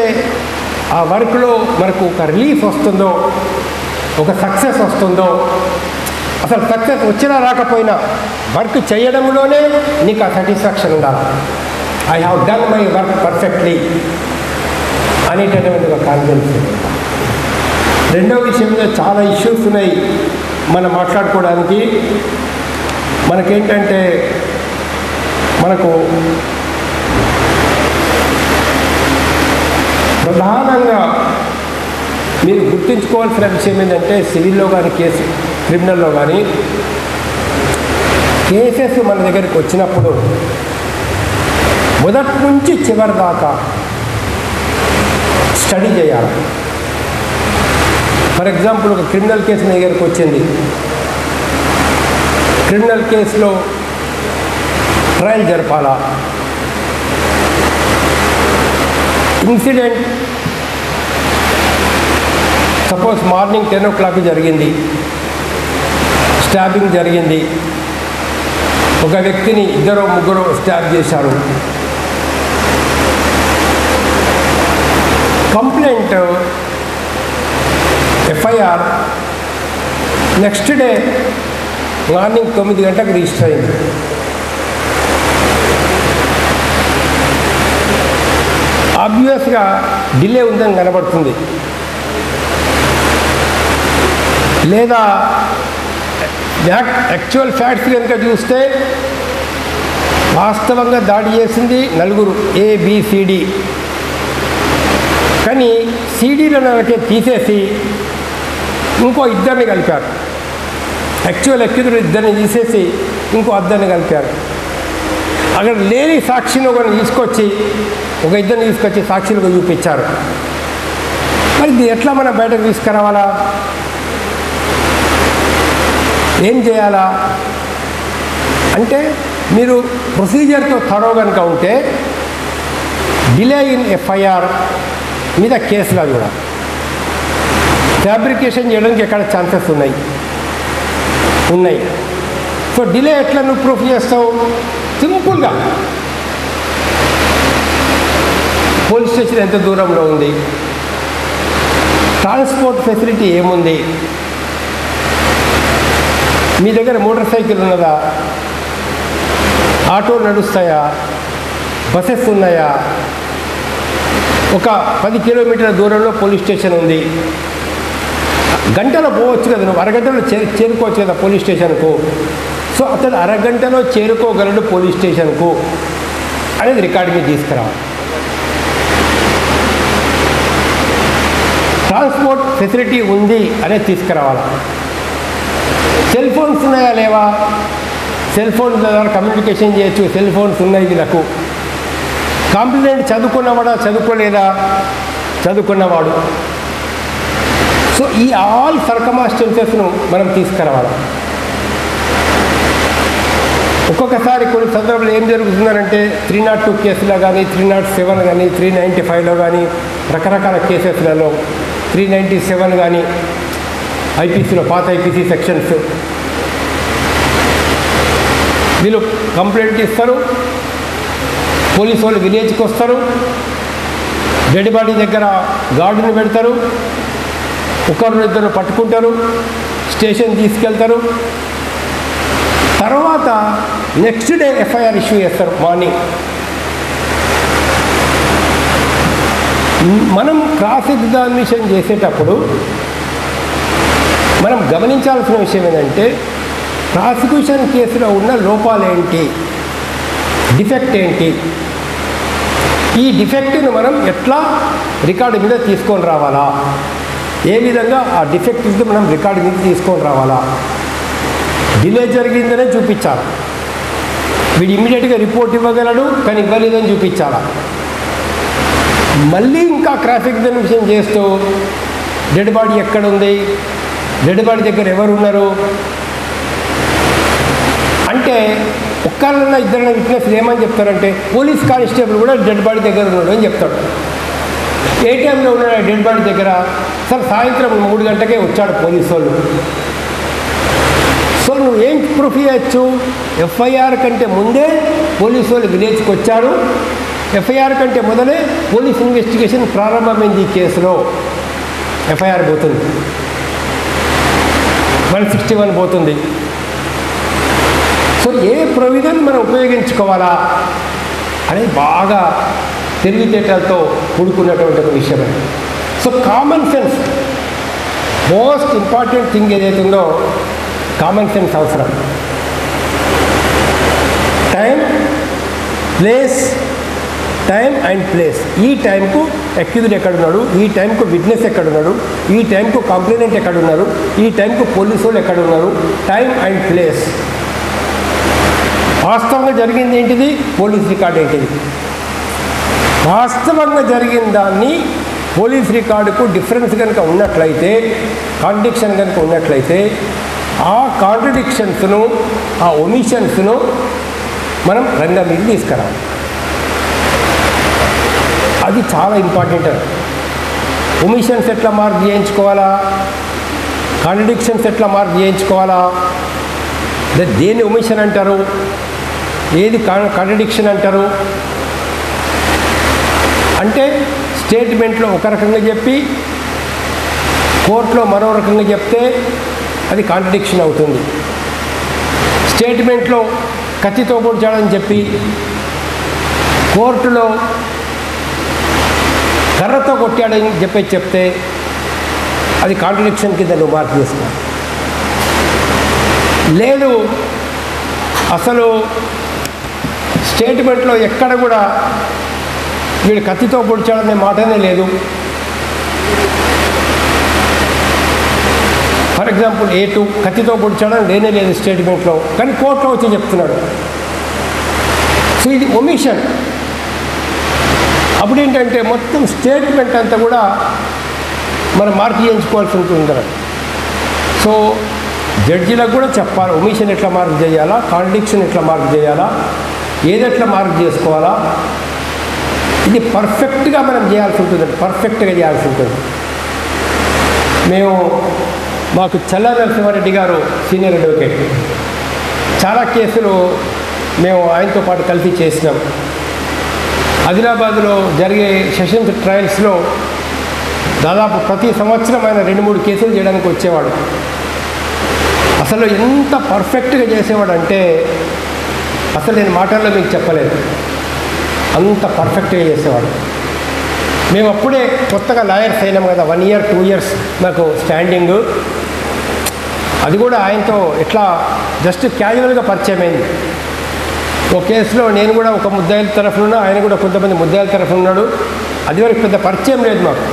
[SPEAKER 1] ఆ వర్క్లో మనకు ఒక రిలీఫ్ వస్తుందో, ఒక సక్సెస్ వస్తుందో, అసలు సక్సెస్ వచ్చినా రాకపోయినా వర్క్ చేయడంలోనే నీకు ఆ సాటిస్ఫాక్షన్ ఉండాలి. I have done my work perfectly అనేటటువంటి ఒక కాన్ఫిడెన్స్. రెండో విషయంలో చాలా ఇష్యూస్ ఉన్నాయి మనం మాట్లాడుకోవడానికి. మనకేంటంటే మనకు ప్రధానంగా మీరు గుర్తుంచుకోవాల్సిన విషయం ఏంటంటే సివిల్లో కానీ క్రిమినల్లో కానీ కేసెస్ మన దగ్గరికి వచ్చినప్పుడు మొదటి నుంచి చివరి దాకా స్టడీ చేయాలి. ఫర్ ఎగ్జాంపుల్, ఒక క్రిమినల్ కేసు మీ దగ్గరికి వచ్చింది. క్రిమినల్ కేసులో ట్రయల్ జరపాలా, ఇన్సిడెంట్ సపోజ్ మార్నింగ్ 10 o'clock జరిగింది, స్టాబింగ్ జరిగింది, ఒక వ్యక్తిని 2-3 స్టాబ్ చేశారు. Complaint FIR next day morning 9 గంటలకు రిజిస్టర్ అయింది. ఆబ్వియస్గా డిలే ఉందని కనబడుతుంది. లేదా యాక్చువల్ ఫ్యాక్ట్స్ కనుక చూస్తే వాస్తవంగా దాడి చేసింది 4 ABCD, కానీ సీడీలను తీసేసి ఇంకో 2 కలిపారు. యాక్చువల్ ఎక్కిదురు 2 తీసేసి ఇంకో 2 కలిపారు. అక్కడ లేని సాక్షిని ఒకరిని తీసుకొచ్చి ఒక 2 తీసుకొచ్చి సాక్షులుగా చూపించారు. మరి ఇది ఎట్లా మనం బయటకు తీసుకురావాలా, ఏం చేయాలా అంటే మీరు ప్రొసీజర్తో థరో కనుక ఉంటే డిలే ఇన్ ఎఫ్ఐఆర్ మీద కేసుగా కూడా ఫ్యాబ్రికేషన్ చేయడానికి ఎక్కడ ఛాన్సెస్ ఉన్నాయి. సో డిలే ఎట్లా నువ్వు ప్రూఫ్ చేస్తావు? సింపుల్గా పోలీస్ స్టేషన్ ఎంత దూరంలో ఉంది, ట్రాన్స్పోర్ట్ ఫెసిలిటీ ఏముంది, మీ దగ్గర మోటార్ సైకిల్ ఉన్నదా, ఆటోలు నడుస్తాయా, బసెస్ ఉన్నాయా, ఒక 10 కిలోమీటర్ల దూరంలో పోలీస్ స్టేషన్ ఉంది, గంటలో పోవచ్చు కదా, నువ్వు అరగంటలో చేరుకోవచ్చు కదా పోలీస్ స్టేషన్కు. సో అతడు అరగంటలో చేరుకోగలడు పోలీస్ స్టేషన్కు. అనేది రికార్డు మీద తీసుకురావాలి. ట్రాన్స్పోర్ట్ ఫెసిలిటీ ఉంది అనేది తీసుకురావాలి. సెల్ ఫోన్స్ ఉన్నాయా లేవా, సెల్ ఫోన్స్ ద్వారా కమ్యూనికేషన్ చేయొచ్చు, సెల్ ఫోన్స్ ఉన్నాయి వీళ్ళకు. కంప్లైంట్ చదువుకున్నవాడా చదువుకోలేదా, చదువుకున్నవాడు. సో ఈ ఆల్ సర్కమాస్టెన్సెస్ను మనం తీసుకురావాలి. ఒక్కొక్కసారి కొన్ని సందర్భాలు ఏం జరుగుతుందంటే 302 కేసులో కానీ 307 కానీ 395లో కానీ రకరకాల కేసెస్లలో 397 కానీ ఐపీసీలో పాత ఐపీసీ సెక్షన్స్ వీళ్ళు కంప్లైంట్ ఇస్తారు. పోలీసు వాళ్ళు విలేజ్కి వస్తారు, డెడ్ బాడీ దగ్గర గార్డుని పెడతారు, ఒకరు ఇద్దరు పట్టుకుంటారు, స్టేషన్ తీసుకెళ్తారు. తర్వాత నెక్స్ట్ డే ఎఫ్ఐఆర్ ఇష్యూ చేస్తారు మార్నింగ్. మనం క్రాస్ ఎగ్జామినేషన్ చేసేటప్పుడు మనం గమనించాల్సిన విషయం ఏంటంటే ప్రాసిక్యూషన్ కేసులో ఉన్న లోపాలేంటి, డిఫెక్ట్ ఏంటి, ఈ డిఫెక్ట్ను మనం ఎట్లా రికార్డు మీద తీసుకొని రావాలా, ఏ విధంగా ఆ డిఫెక్ట్ని మనం రికార్డు మీద తీసుకొని రావాలా. డిలే జరిగిందనే చూపించాలి. వీడు ఇమ్మీడియట్గా రిపోర్ట్ ఇవ్వగలడు కానీ ఇవ్వలేదని చూపించాలా. మళ్ళీ ఇంకా క్రాస్ ఎగ్జామినేషన్ చేస్తూ డెడ్ బాడీ ఎక్కడుంది, డెడ్ బాడీ దగ్గర ఎవరున్నారు అంటే ఒక్కళ్ళన్నా ఇద్దరైనా విట్నెస్లు ఏమని చెప్తారంటే పోలీస్ కానిస్టేబుల్ కూడా డెడ్ బాడీ దగ్గర ఉన్నాడు అని చెప్తాడు. ఏ టైంలో ఉన్నాడు డెడ్ బాడీ దగ్గర, సార్ సాయంత్రం 3 గంటలకే వచ్చాడు పోలీసు వాళ్ళు. సో నువ్వు ఏం ప్రూఫ్ చేయొచ్చు, ఎఫ్ఐఆర్ కంటే ముందే పోలీసు వాళ్ళు విలేజ్కి వచ్చారు, ఎఫ్ఐఆర్ కంటే మొదలే పోలీస్ ఇన్వెస్టిగేషన్ ప్రారంభమైంది. ఈ కేసులో ఎఫ్ఐఆర్ పోతుంది, 161 పోతుంది. సో ఏ ప్రొవిజన్ మనం ఉపయోగించుకోవాలా అనేది బాగా తెలివితేటలతో కూడుకున్నటువంటి ఒక విషయమే. So common sense most important thing ఏదైతుందో కామన్ సెన్స్ అవసరం. Time, place, time and place. ఈ టైంకు అక్యూజ్డ్ ఎక్కడున్నాడు, ఈ టైంకు విట్నెస్ ఎక్కడున్నాడు, ఈ టైంకు కంప్లైనెంట్ ఎక్కడున్నారు, ఈ టైంకు పోలీసు వాళ్ళు ఎక్కడున్నారు, టైం అండ్ ప్లేస్. వాస్తవంగా జరిగింది ఏంటిది, పోలీస్ రికార్డు ఏంటిది. వాస్తవంగా జరిగిన దాన్ని పోలీస్ రికార్డుకు డిఫరెన్స్ కనుక ఉన్నట్లయితే, కాంట్రడిక్షన్ కనుక ఉన్నట్లయితే ఆ కాంట్రడిక్షన్స్ను, ఆ ఒమిషన్స్ను మనం రంగం మీద తీసుకురావాలి. అది చాలా ఇంపార్టెంట్. ఒమిషన్స్ ఎట్లా మార్క్ చేయించుకోవాలా, కాంట్రడిక్షన్స్ ఎట్లా మార్క్ చేయించుకోవాలా, దేన్ని ఒమిషన్ అంటారు, ఏది కాంట్రడిక్షన్ అంటారు అంటే స్టేట్మెంట్లో ఒక రకంగా చెప్పి కోర్టులో మరో రకంగా చెప్తే అది కాంట్రడిక్షన్ అవుతుంది. స్టేట్మెంట్లో కత్తితో పొడిచాడని చెప్పి కోర్టులో కర్రతో కొట్టాడని చెప్తే అది కాంట్రడిక్షన్ కింద నువ్వు మార్క్ చేసుకో. లేదు అసలు స్టేట్మెంట్లో ఎక్కడ కూడా వీడు కత్తితో పొడిచాడనే మాటనే లేదు. ఫర్ ఎగ్జాంపుల్ A2 కత్తితో పొడిచాడని లేనే లేదు స్టేట్మెంట్లో, కానీ కోర్టులో వచ్చి చెప్తున్నాడు. సో ఇది ఒమిషన్. అప్పుడు ఏంటంటే మొత్తం స్టేట్మెంట్ అంతా కూడా మనం మార్క్ చేయించుకోవాల్సి ఉంటుంది. సో జడ్జిలకు కూడా చెప్పాలి ఒమిషన్ ఎట్లా మార్క్ చేయాలా, కాంట్రడిక్షన్ ఎట్లా మార్క్ చేయాలా, ఏది ఎట్లా మార్క్ చేసుకోవాలా. ఇది పర్ఫెక్ట్గా మనం చేయాల్సి ఉంటుంది, పర్ఫెక్ట్గా చేయాల్సి ఉంటుంది. మాకు చల్లా నరసింహారెడ్డి గారు సీనియర్ అడ్వకేట్, చాలా కేసులు మేము ఆయనతో పాటు కలిసి చేసినాం. ఆదిలాబాద్లో జరిగే సెషన్స్ ట్రయల్స్లో దాదాపు ప్రతి సంవత్సరం ఆయన 2-3 కేసులు చేయడానికి వచ్చేవాడు. అసలు ఎంత పర్ఫెక్ట్గా చేసేవాడు అంటే అసలు నేను మాటల్లో మీకు చెప్పలేదు, అంత పర్ఫెక్ట్గా చేసేవాడు. మేము అప్పుడే కొత్తగా లాయర్స్ అయినాం కదా, 1 year 2 years నాకు స్టాండింగ్. అది కూడా ఆయనతో ఎట్లా జస్ట్ క్యాజువల్గా పరిచయం అయింది. ఒక కేసులో నేను కూడా ఒక ముద్దాయిల తరఫున, ఆయన కూడా కొంతమంది ముద్దాయిల తరఫున ఉన్నాడు. అది వరకు పెద్ద పరిచయం లేదు మాకు.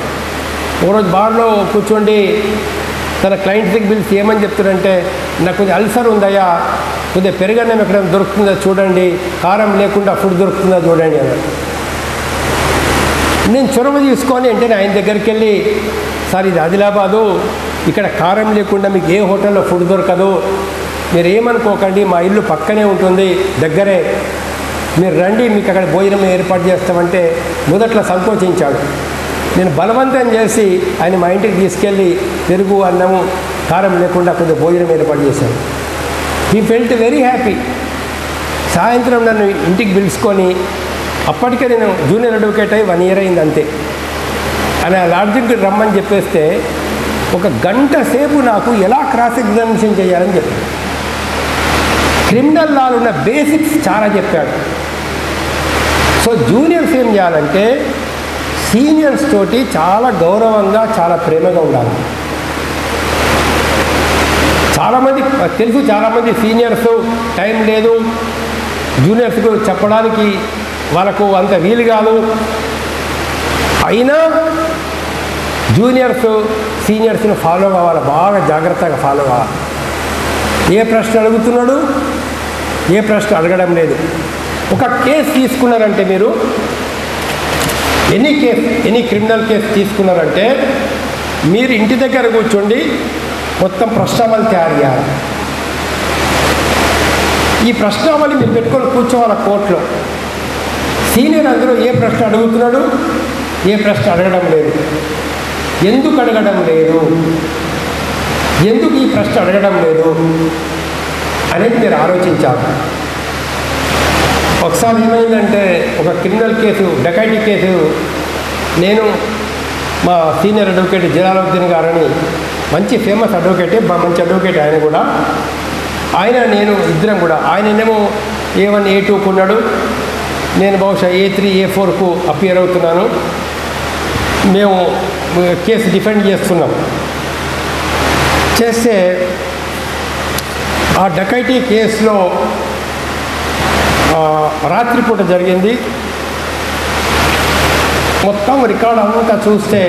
[SPEAKER 1] ఒకరోజు బార్లో కూర్చోండి తన క్లయింట్స్కి పిలిచి ఏమని చెప్తారంటే, నాకు కొద్దిగా అల్సర్ ఉందయ్యా, కొద్దిగా పెరుగన్నం ఎక్కడైనా దొరుకుతుందా చూడండి, కారం లేకుండా ఫుడ్ దొరుకుతుందా చూడండి అన్నాడు. నేను చొరవ తీసుకొని వెంటనే ఆయన దగ్గరికి వెళ్ళి, సార్ ఇది ఆదిలాబాదు, ఇక్కడ కారం లేకుండా మీకు ఏ హోటల్లో ఫుడ్ దొరకదు, మీరు ఏమనుకోకండి, మా ఇల్లు పక్కనే ఉంటుంది, దగ్గరే, మీరు రండి, మీకు అక్కడ భోజనం ఏర్పాటు చేస్తామంటే మొదట్లో సంకోచించాడు. నేను బలవంతం చేసి ఆయన మా ఇంటికి తీసుకెళ్ళి పెరుగు అన్నము కారం లేకుండా కొద్దిగా భోజనం ఏర్పాటు చేశాను. He felt very happy. సాయంత్రం నన్ను ఇంటికి పిలుచుకొని, అప్పటికే నేను జూనియర్ అడ్వకేట్ అయ్యి 1 year అయింది అంతే, అని ఆ లాడ్జింగ్కి రమ్మని చెప్పేస్తే 1 గంట సేపు నాకు ఎలా క్రాస్ ఎగ్జామినేషన్ చేయాలని చెప్పాడు. క్రిమినల్ లాలో ఉన్న బేసిక్స్ చాలా చెప్పాడు. సో జూనియర్స్ ఏం చేయాలంటే సీనియర్స్ తోటి చాలా గౌరవంగా, చాలా ప్రేమగా ఉండాలి. చాలామంది తెలుసు, చాలామంది సీనియర్స్ టైం లేదు, జూనియర్స్కు చెప్పడానికి వాళ్ళకు అంత వీలు కాదు, అయినా జూనియర్స్ సీనియర్స్ని ఫాలో కావాలి, బాగా జాగ్రత్తగా ఫాలో కావాలి. ఏ ప్రశ్న అడుగుతున్నాడు, ఏ ప్రశ్న అడగడం లేదు. ఒక కేసు తీసుకున్నారంటే మీరు, ఎనీ క్రిమినల్ కేసు తీసుకున్నారంటే మీరు ఇంటి దగ్గర కూర్చోండి మొత్తం ప్రశ్నావళి తయారు చేయాలి. ఈ ప్రశ్నావళి మీరు పెట్టుకొని కూర్చోవాలి కోర్టులో. సీనియర్ అందరూ ఏ ప్రశ్న అడుగుతున్నాడు, ఏ ప్రశ్న అడగడం లేదు, ఎందుకు అడగడం లేదు, ఎందుకు ఈ ప్రశ్న అడగడం లేదు అనేది మీరు ఆలోచించాలి. ఒకసారి ఏమైందంటే ఒక క్రిమినల్ కేసు, డకైటీ కేసు, నేను మా సీనియర్ అడ్వకేట్ జలాలుద్దీన్ గారని మంచి ఫేమస్ అడ్వకేటే, మంచి అడ్వకేట్ ఆయన కూడా, ఆయన నేను ఇద్దరం కూడా, ఆయననేమో A1 A2 కొన్నాడు, నేను బహుశా A3 A4కు అపియర్ అవుతున్నాను. మేము కేసు డిఫెండ్ చేస్తున్నాం. చేస్తే ఆ డకైటీ కేసులో రాత్రిపూట జరిగింది. మొత్తం రికార్డు అంతా చూస్తే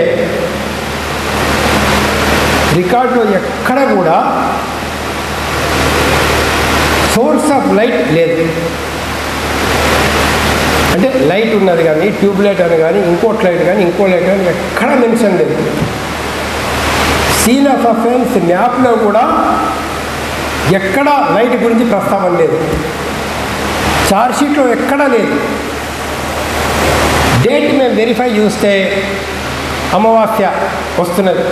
[SPEAKER 1] రికార్డులో ఎక్కడ కూడా సోర్స్ ఆఫ్ లైట్ లేదు. అంటే లైట్ ఉన్నది కానీ, ట్యూబ్ లైట్ అని కానీ, ఇంకోటి లైట్ కానీ, ఇంకో లైట్ కానీ ఎక్కడ మెన్షన్ లేదు. సీన్ ఆఫ్ అఫెన్స్ మ్యాప్లో కూడా ఎక్కడ లైట్ గురించి ప్రస్తావన లేదు. ఛార్జ్షీట్లో ఎక్కడా లేదు. డేట్ మేము వెరిఫై చూస్తే అమావాస్య వస్తున్నది.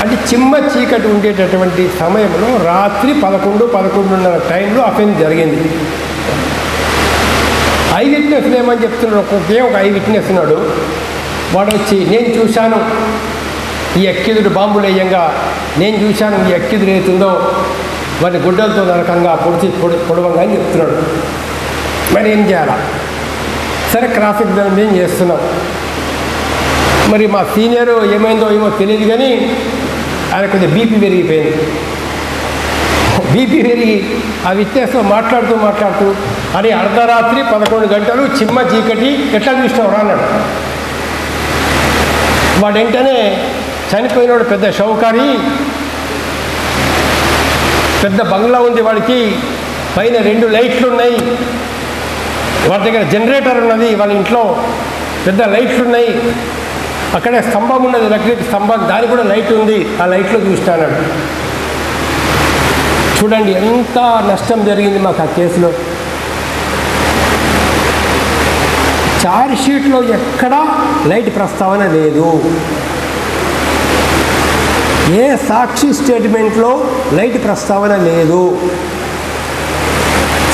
[SPEAKER 1] అంటే చిమ్మ చీకటి ఉండేటటువంటి సమయంలో రాత్రి 11-11:30 టైంలో అఫెన్స్ జరిగింది. ఐ విట్నెస్లు ఏమని చెప్తున్నాడు, ఒక ఐ విట్నెస్ ఉన్నాడు, వాడు వచ్చి నేను చూశాను ఈ అక్యూజ్డ్ బాంబులు వేయంగా, నేను చూశాను ఈ అక్యూజ్డ్ ఏతుందో వాడిని గుడ్డలతో నరకంగా పొడవంగా అని చెప్తున్నాడు. మరి ఏం చేయాలా? సరే క్రాస్ ఎగ్జామినేషన్ చేస్తున్నాం. మరి మా సీనియర్ ఏమైందో ఏమో తెలియదు కానీ ఆయన కొద్దిగా బీపీ పెరిగిపోయింది. బీపీ పెరిగి ఆ విట్నెస్తో మాట్లాడుతూ అని అర్ధరాత్రి 11 గంటలు చిమ్మ చీకటి ఎట్లా చూసినావు రా అన్నాడు. వాడు వెంటనే చనిపోయినాడు పెద్ద షౌకారి, పెద్ద బంగ్లా ఉంది వాడికి, పైన 2 లైట్లు ఉన్నాయి, వాడి దగ్గర జనరేటర్ ఉన్నది, వాళ్ళ ఇంట్లో పెద్ద లైట్లు ఉన్నాయి, అక్కడే స్తంభం ఉన్నది, ఎలక్ట్రిక్ స్తంభం, దానికి కూడా లైట్ ఉంది, ఆ లైట్లో చూస్తాను. చూడండి ఎంత నష్టం జరిగింది మాకు ఆ కేసులో. ఛార్జ్షీట్లో ఎక్కడా లైట్ ప్రస్తావన లేదు. ఏ సాక్షి స్టేట్మెంట్లో లైట్ ప్రస్తావన లేదు.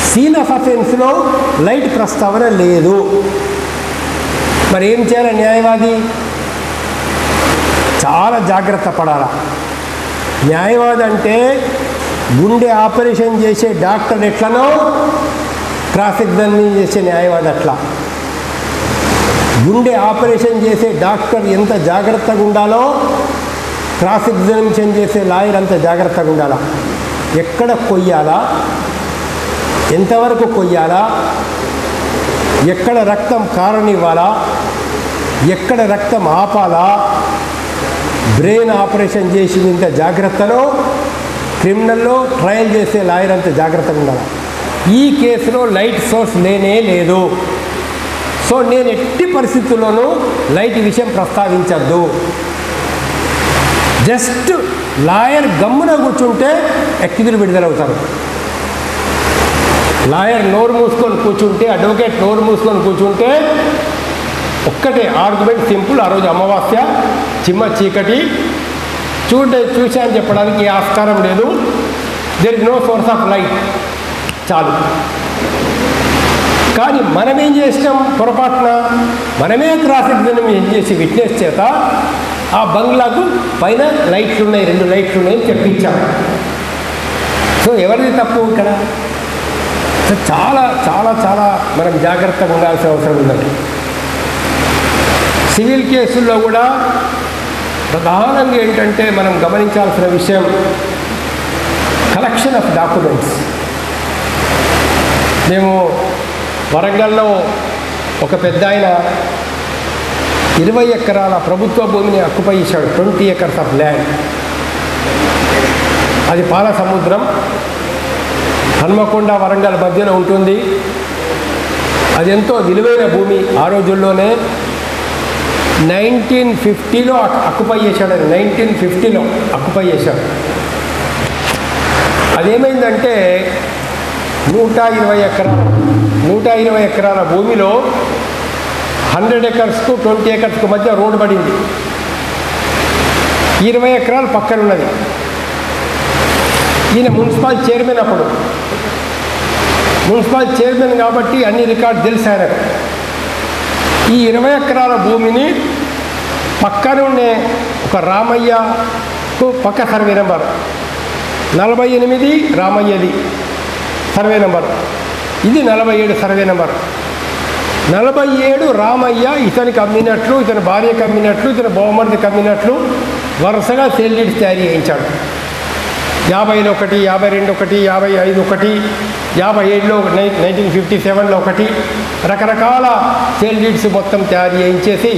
[SPEAKER 1] సీన్ ఆఫ్ అఫెన్స్లో లైట్ ప్రస్తావన లేదు. మరి ఏం చేయాలి న్యాయవాది? చాలా జాగ్రత్త పడాలా. న్యాయవాది అంటే గుండె ఆపరేషన్ చేసే డాక్టర్ ఎట్లనో క్రాస్ ఎగ్జామినేషన్ చేసే న్యాయవాది అట్లా. గుండె ఆపరేషన్ చేసే డాక్టర్ ఎంత జాగ్రత్తగా ఉండాలో క్రాస్ ఎగ్జామినేషన్ చేసే లాయర్ అంత జాగ్రత్తగా ఉండాలా. ఎక్కడ కొయ్యాలా, ఎంతవరకు కొయ్యాలా, ఎక్కడ రక్తం కారనివ్వాలా, ఎక్కడ రక్తం ఆపాలా, బ్రెయిన్ ఆపరేషన్ చేసి ఇంత జాగ్రత్తలో క్రిమినల్లో ట్రయల్ చేసే లాయర్ అంత జాగ్రత్తగా ఉండాలి. ఈ కేసులో లైట్ సోర్స్ లేనే లేదు. సో నేను ఎట్టి పరిస్థితుల్లోనూ లైట్ విషయం ప్రస్తావించద్దు. జస్ట్ లాయర్ గమ్మున కూర్చుంటే ఎక్కిదులు విడుదలవుతారు. లాయర్ నోరు మూసుకొని కూర్చుంటే, అడ్వకేట్ నోరు మూసుకొని కూర్చుంటే ఒక్కటే ఆర్గ్యుమెంట్ సింపుల్. ఆ రోజు అమావాస్య, చిమ్మ చీకటి, చూసా అని చెప్పడానికి ఆస్కారం లేదు. There is no source of light, చాలు. కానీ మనమేం చేసినాం పొరపాటున, మనమే క్రాస్ ఎగ్జామినేషన్ చేసి విట్నెస్ చేత ఆ బంగ్లాకు పైన లైట్లు ఉన్నాయి, 2 లైట్లు ఉన్నాయని చెప్పించాం. సో ఎవరిది తప్పు ఇక్కడ? చాలా చాలా చాలా మనం జాగ్రత్తగా ఉండాల్సిన అవసరం ఉందండి. సివిల్ కేసుల్లో కూడా ప్రధానంగా ఏంటంటే మనం గమనించాల్సిన విషయం కలెక్షన్ ఆఫ్ డాక్యుమెంట్స్. మేము వరంగల్లో ఒక పెద్ద ఆయన 20 ఎకరాల ప్రభుత్వ భూమిని అక్కుపై ఇచ్చాడు. 20 acres ఆఫ్ ల్యాండ్. అది పాల సముద్రం, హన్మకొండ వరంగల్ మధ్యలో ఉంటుంది. అది ఎంతో విలువైన భూమి. ఆ రోజుల్లోనే 1950లో అక్కుపై చేశాడు. 1950లో అక్కుపై చేశాడు. అదేమైందంటే 120 ఎకరాల భూమిలో 100 acresకు 20 acresకు మధ్య రోడ్డు పడింది. 20 ఎకరాలు పక్కన ఉన్నది. ఈయన మున్సిపల్ చైర్మన్, అప్పుడు మున్సిపల్ చైర్మన్ కాబట్టి అన్ని రికార్డు తెలుసు ఆయనకు. ఈ 20 ఎకరాల భూమిని పక్కన ఉండే ఒక రామయ్యకు పక్క సర్వే నెంబర్ 48 రామయ్యది సర్వే నెంబర్, ఇది 47 సర్వే నెంబర్. 47 రామయ్య ఇతనికి అమ్మినట్లు, ఇతని భార్యకు అమ్మినట్లు, ఇతని బహుమతికి అమ్మినట్లు వరుసగా సేల్ డీడ్స్ తయారు చేయించాడు. 50లో ఒకటి, 52 ఒకటి, 55 ఒకటి, 57లో 1957లో ఒకటి, రకరకాల సేల్ డీడ్స్ మొత్తం తయారు చేయించేసి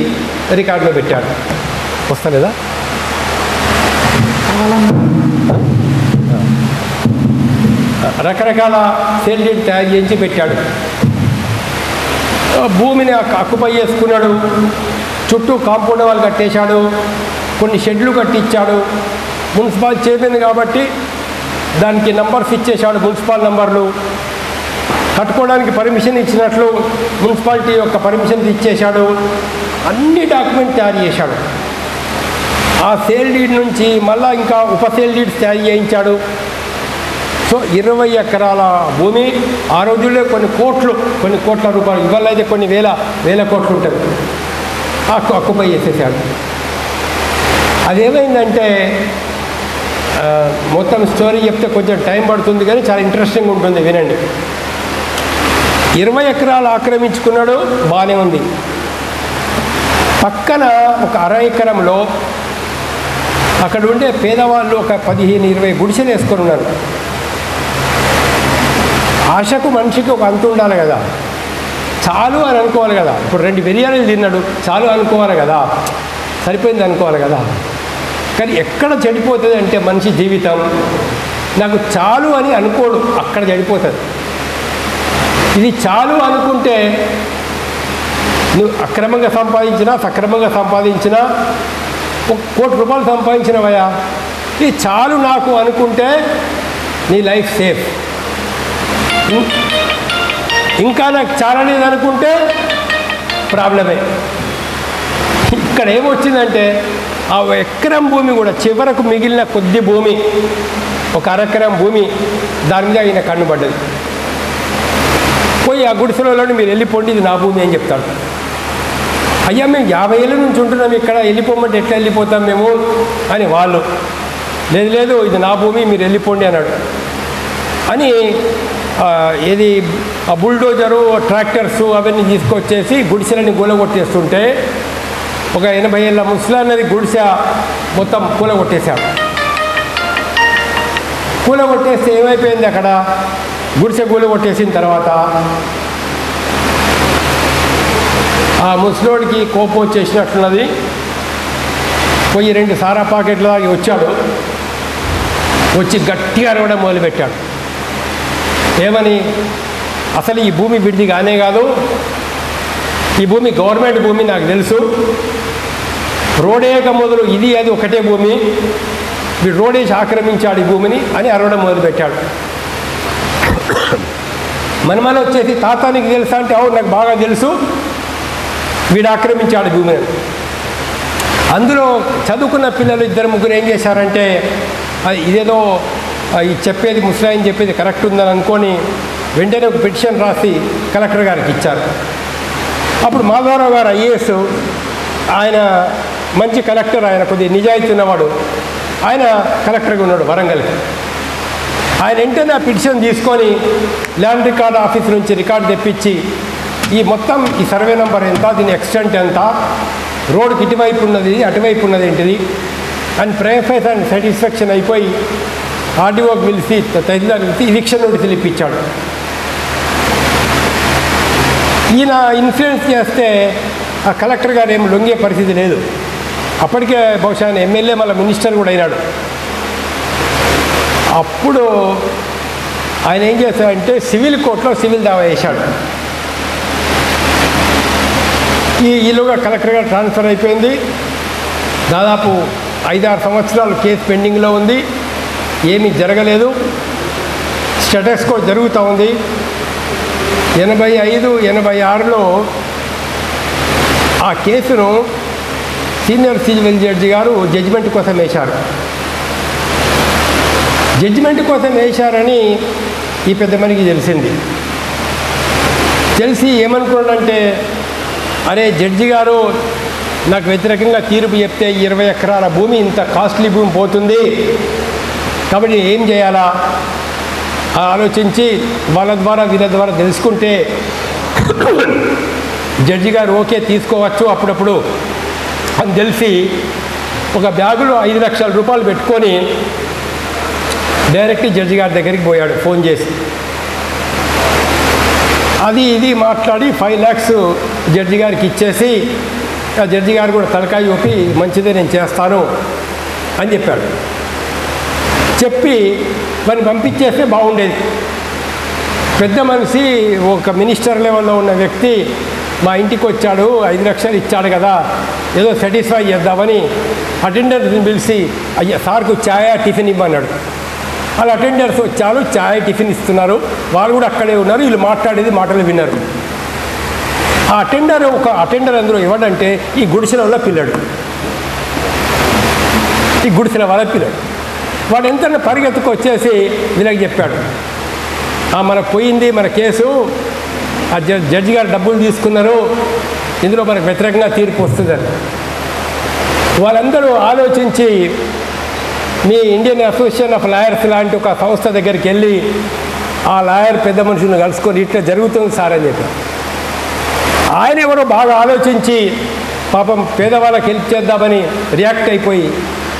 [SPEAKER 1] రికార్డులో పెట్టాడు. వస్తలేదా? రకరకాల సేల్ డీడ్ తయారు చేయించి పెట్టాడు. భూమిని అక్కుపై చేసుకున్నాడు. చుట్టూ కాంపౌండ్ వాళ్ళు కట్టేశాడు. కొన్ని షెడ్లు కట్టించాడు. మున్సిపల్ చైర్మన్ కాబట్టి దానికి నంబర్స్ ఇచ్చేశాడు, మున్సిపల్ నంబర్లు. కట్టుకోవడానికి పర్మిషన్ ఇచ్చినట్లు మున్సిపాలిటీ యొక్క పర్మిషన్ ఇచ్చేశాడు. అన్ని డాక్యుమెంట్ తయారు చేశాడు. ఆ సేల్ డీడ్ నుంచి మళ్ళీ ఇంకా ఉప సేల్ డీడ్స్ తయారు చేయించాడు. సో 20 ఎకరాల భూమి ఆ రోజుల్లో కొన్ని కోట్ల రూపాయలు, ఇవాళ అయితే కొన్ని వేల కోట్లు ఉంటుంది, అక్కుపై చేసేసాడు. అదేమైందంటే మొత్తం స్టోరీ చెప్తే కొంచెం టైం పడుతుంది కానీ చాలా ఇంట్రెస్టింగ్ ఉంటుంది, వినండి. 20 ఎకరాలు ఆక్రమించుకున్నాడు, బాగానే ఉంది. పక్కన ఒక 1/2 ఎకరంలో అక్కడ ఉండే పేదవాళ్ళు ఒక 15-20 గుడిసెలు వేసుకొని ఉన్నారు. ఆశకు మనిషికి ఒక అంతు ఉండాలి కదా, చాలు అని అనుకోవాలి కదా. ఇప్పుడు 2 బిర్యానీలు తిన్నాడు, చాలు అనుకోవాలి కదా, సరిపోయింది అనుకోవాలి కదా. కానీ ఎక్కడ చెడిపోతుంది అంటే మనిషి జీవితం, నాకు చాలు అని అనుకోడు, అక్కడ చెడిపోతుంది. ఇది చాలు అనుకుంటే నువ్వు అక్రమంగా సంపాదించినా సక్రమంగా సంపాదించినా 1 కోటి రూపాయలు సంపాదించినవయ్యా, ఇది చాలు నాకు అనుకుంటే నీ లైఫ్ సేఫ్. ఇంకా నాకు చాలలేదు అనుకుంటే ప్రాబ్లమే. ఇక్కడ ఏమొచ్చిందంటే ఆ ఎకరం భూమి కూడా చివరకు మిగిలిన కొద్ది భూమి, ఒక 1/2 ఎకరం భూమి, దాని మీద ఆయన కన్ను పడ్డది. పోయి ఆ గుడిసెలలో మీరు వెళ్ళిపోండి, ఇది నా భూమి అని చెప్తాడు. అయ్యా మేము 50 ఏళ్ళ నుంచి ఉంటున్నాం ఇక్కడ, వెళ్ళిపోమంటే ఎట్లా వెళ్ళిపోతాం మేము అని వాళ్ళు, లేదు ఇది నా భూమి మీరు వెళ్ళిపోండి అన్నాడు. అని ఏది ఆ బుల్డోజరు ట్రాక్టర్సు అవన్నీ తీసుకొచ్చేసి గుడిసెలని కూలగొట్టేస్తుంటే ఒక 80 ఏళ్ళ ముసలి అన్నది గుడిసె మొత్తం కూలగొట్టేశాడు. కూలగొట్టేస్తే ఏమైపోయింది, అక్కడ గుడిసె కూలగొట్టేసిన తర్వాత ఆ ముసలోడికి కోపం వచ్చేసినట్లున్నది. పోయి 2 సారా పాకెట్ల దాకా వచ్చాడు. వచ్చి గట్టిగా అరవడం మొదలుపెట్టాడు. ఏమని, అసలు ఈ భూమి విడిది కానే కాదు, ఈ భూమి గవర్నమెంట్ భూమి, నాకు తెలుసు. రోడేక మొదలు ఇది అది ఒకటే భూమి, వీడు రోడేసి ఆక్రమించాడు ఈ భూమిని అని అరవడం మొదలుపెట్టాడు. మనమల వచ్చేసి తాతానికి తెలుసా అంటే, అవును నాకు బాగా తెలుసు, వీడు ఆక్రమించాడు భూమిని. అందులో చదువుకున్న పిల్లలు 2-3 ఏం చేశారంటే, ఇదేదో ఈ చెప్పేది ముస్లాయిని చెప్పేది కరెక్ట్ ఉందని అనుకొని వెంటనే ఒక పిటిషన్ రాసి కలెక్టర్ గారికి ఇచ్చారు. అప్పుడు మాధవరావు గారు ఐఏఎస్, ఆయన మంచి కలెక్టర్, ఆయన కొద్దిగా నిజాయితీ ఉన్నవాడు, ఆయన కలెక్టర్గా ఉన్నాడు వరంగల్కి. ఆయన వెంటనే ఆ పిటిషన్ తీసుకొని ల్యాండ్ రికార్డ్ ఆఫీస్ నుంచి రికార్డు తెప్పించి ఈ మొత్తం ఈ సర్వే నెంబర్ ఎంత, దీని ఎక్స్టెంట్ ఎంత, రోడ్డుకి ఇటువైపు ఉన్నది అటువైపు ఉన్నది ఏంటిది అని ప్రేఫైస్ అండ్ సాటిస్ఫాక్షన్ అయిపోయి ఆర్డీఓకి పిలిచి తహసీల్దార్ పిలిచి ఎలక్షన్ నోటీసులు ఇప్పించాడు. ఈయన ఇన్ఫ్లుయెన్స్ చేస్తే ఆ కలెక్టర్ గారు ఏం లొంగే పరిస్థితి లేదు. అప్పటికే బహుశా ఆయన ఎమ్మెల్యే మళ్ళీ మినిస్టర్ కూడా అయినాడు. అప్పుడు ఆయన ఏం చేశాడంటే సివిల్ కోర్టులో సివిల్ దావా వేశాడు. ఈలోగా కలెక్టర్ గారు ట్రాన్స్ఫర్ అయిపోయింది. దాదాపు 5-6 సంవత్సరాలు కేసు పెండింగ్లో ఉంది, ఏమీ జరగలేదు, స్టేటస్ కో జరుగుతూ ఉంది. 85-86లో ఆ కేసును సీనియర్ సివిల్ జడ్జి గారు జడ్జిమెంట్ కోసం వేశారు. జడ్జిమెంట్ కోసం వేశారని ఈ పెద్ద మనకి తెలిసింది. తెలిసి ఏమనుకున్నాడంటే, అరే జడ్జి గారు నాకు వ్యతిరేకంగా తీర్పు చెప్తే 20 ఎకరాల భూమి, ఇంత కాస్ట్లీ భూమి పోతుంది, కాబట్టి ఏం చేయాలా ఆలోచించి వాళ్ళ ద్వారా వీళ్ళ ద్వారా తెలుసుకుంటే జడ్జి గారు ఓకే తీసుకోవచ్చు అప్పుడప్పుడు అని తెలిసి ఒక బ్యాగులో 5 లక్షల రూపాయలు పెట్టుకొని డైరెక్ట్ జడ్జి గారి దగ్గరికి పోయాడు ఫోన్ చేసి. అది ఇది మాట్లాడి 5 lakhs జడ్జి గారికి ఇచ్చేసి, ఆ జడ్జి గారు కూడా తలకాయ ఊపి మంచిదే నేను చేస్తాను అని చెప్పాడు. చెప్పి మరి పంపించేస్తే బాగుండేది. పెద్ద మనిషి, ఒక మినిస్టర్ లెవెల్లో ఉన్న వ్యక్తి మా ఇంటికి వచ్చాడు, 5 లక్షలు ఇచ్చాడు కదా, ఏదో సాటిస్ఫై చేద్దామని అటెండర్స్ని పిలిచి అయ్యా సార్కు ఛాయ్ టిఫిన్ ఇవ్వన్నాడు. వాళ్ళు అటెండర్స్ వచ్చారు, ఛాయ్ టిఫిన్ ఇస్తున్నారు, వాళ్ళు కూడా అక్కడే ఉన్నారు, వీళ్ళు మాట్లాడేది మాటలు విన్నారు. ఆ అటెండర్ అందులో ఎవడంటే ఈ గుడిసెల వల్ల పిల్లడు, ఈ గుడిసెల వల్ల పిల్లడు. వాడు ఎంత పరిగెత్తుకు వచ్చేసి వీళ్ళకి చెప్పాడు, మనకు పోయింది మన కేసు, ఆ జడ్జి గారు డబ్బులు తీసుకున్నారు, ఇందులో మనకు వ్యతిరేకంగా తీర్పు వస్తుందని. వాళ్ళందరూ ఆలోచించి మీ ఇండియన్ అసోసియేషన్ ఆఫ్ లాయర్స్ లాంటి ఒక సంస్థ దగ్గరికి వెళ్ళి ఆ లాయర్ పెద్ద మనుషులను కలుసుకొని ఇట్లా జరుగుతుంది సార్ అని చెప్పి, ఆయన ఎవరో బాగా ఆలోచించి పాపం పేదవాళ్ళకి హెల్ప్ చేద్దామని రియాక్ట్ అయిపోయి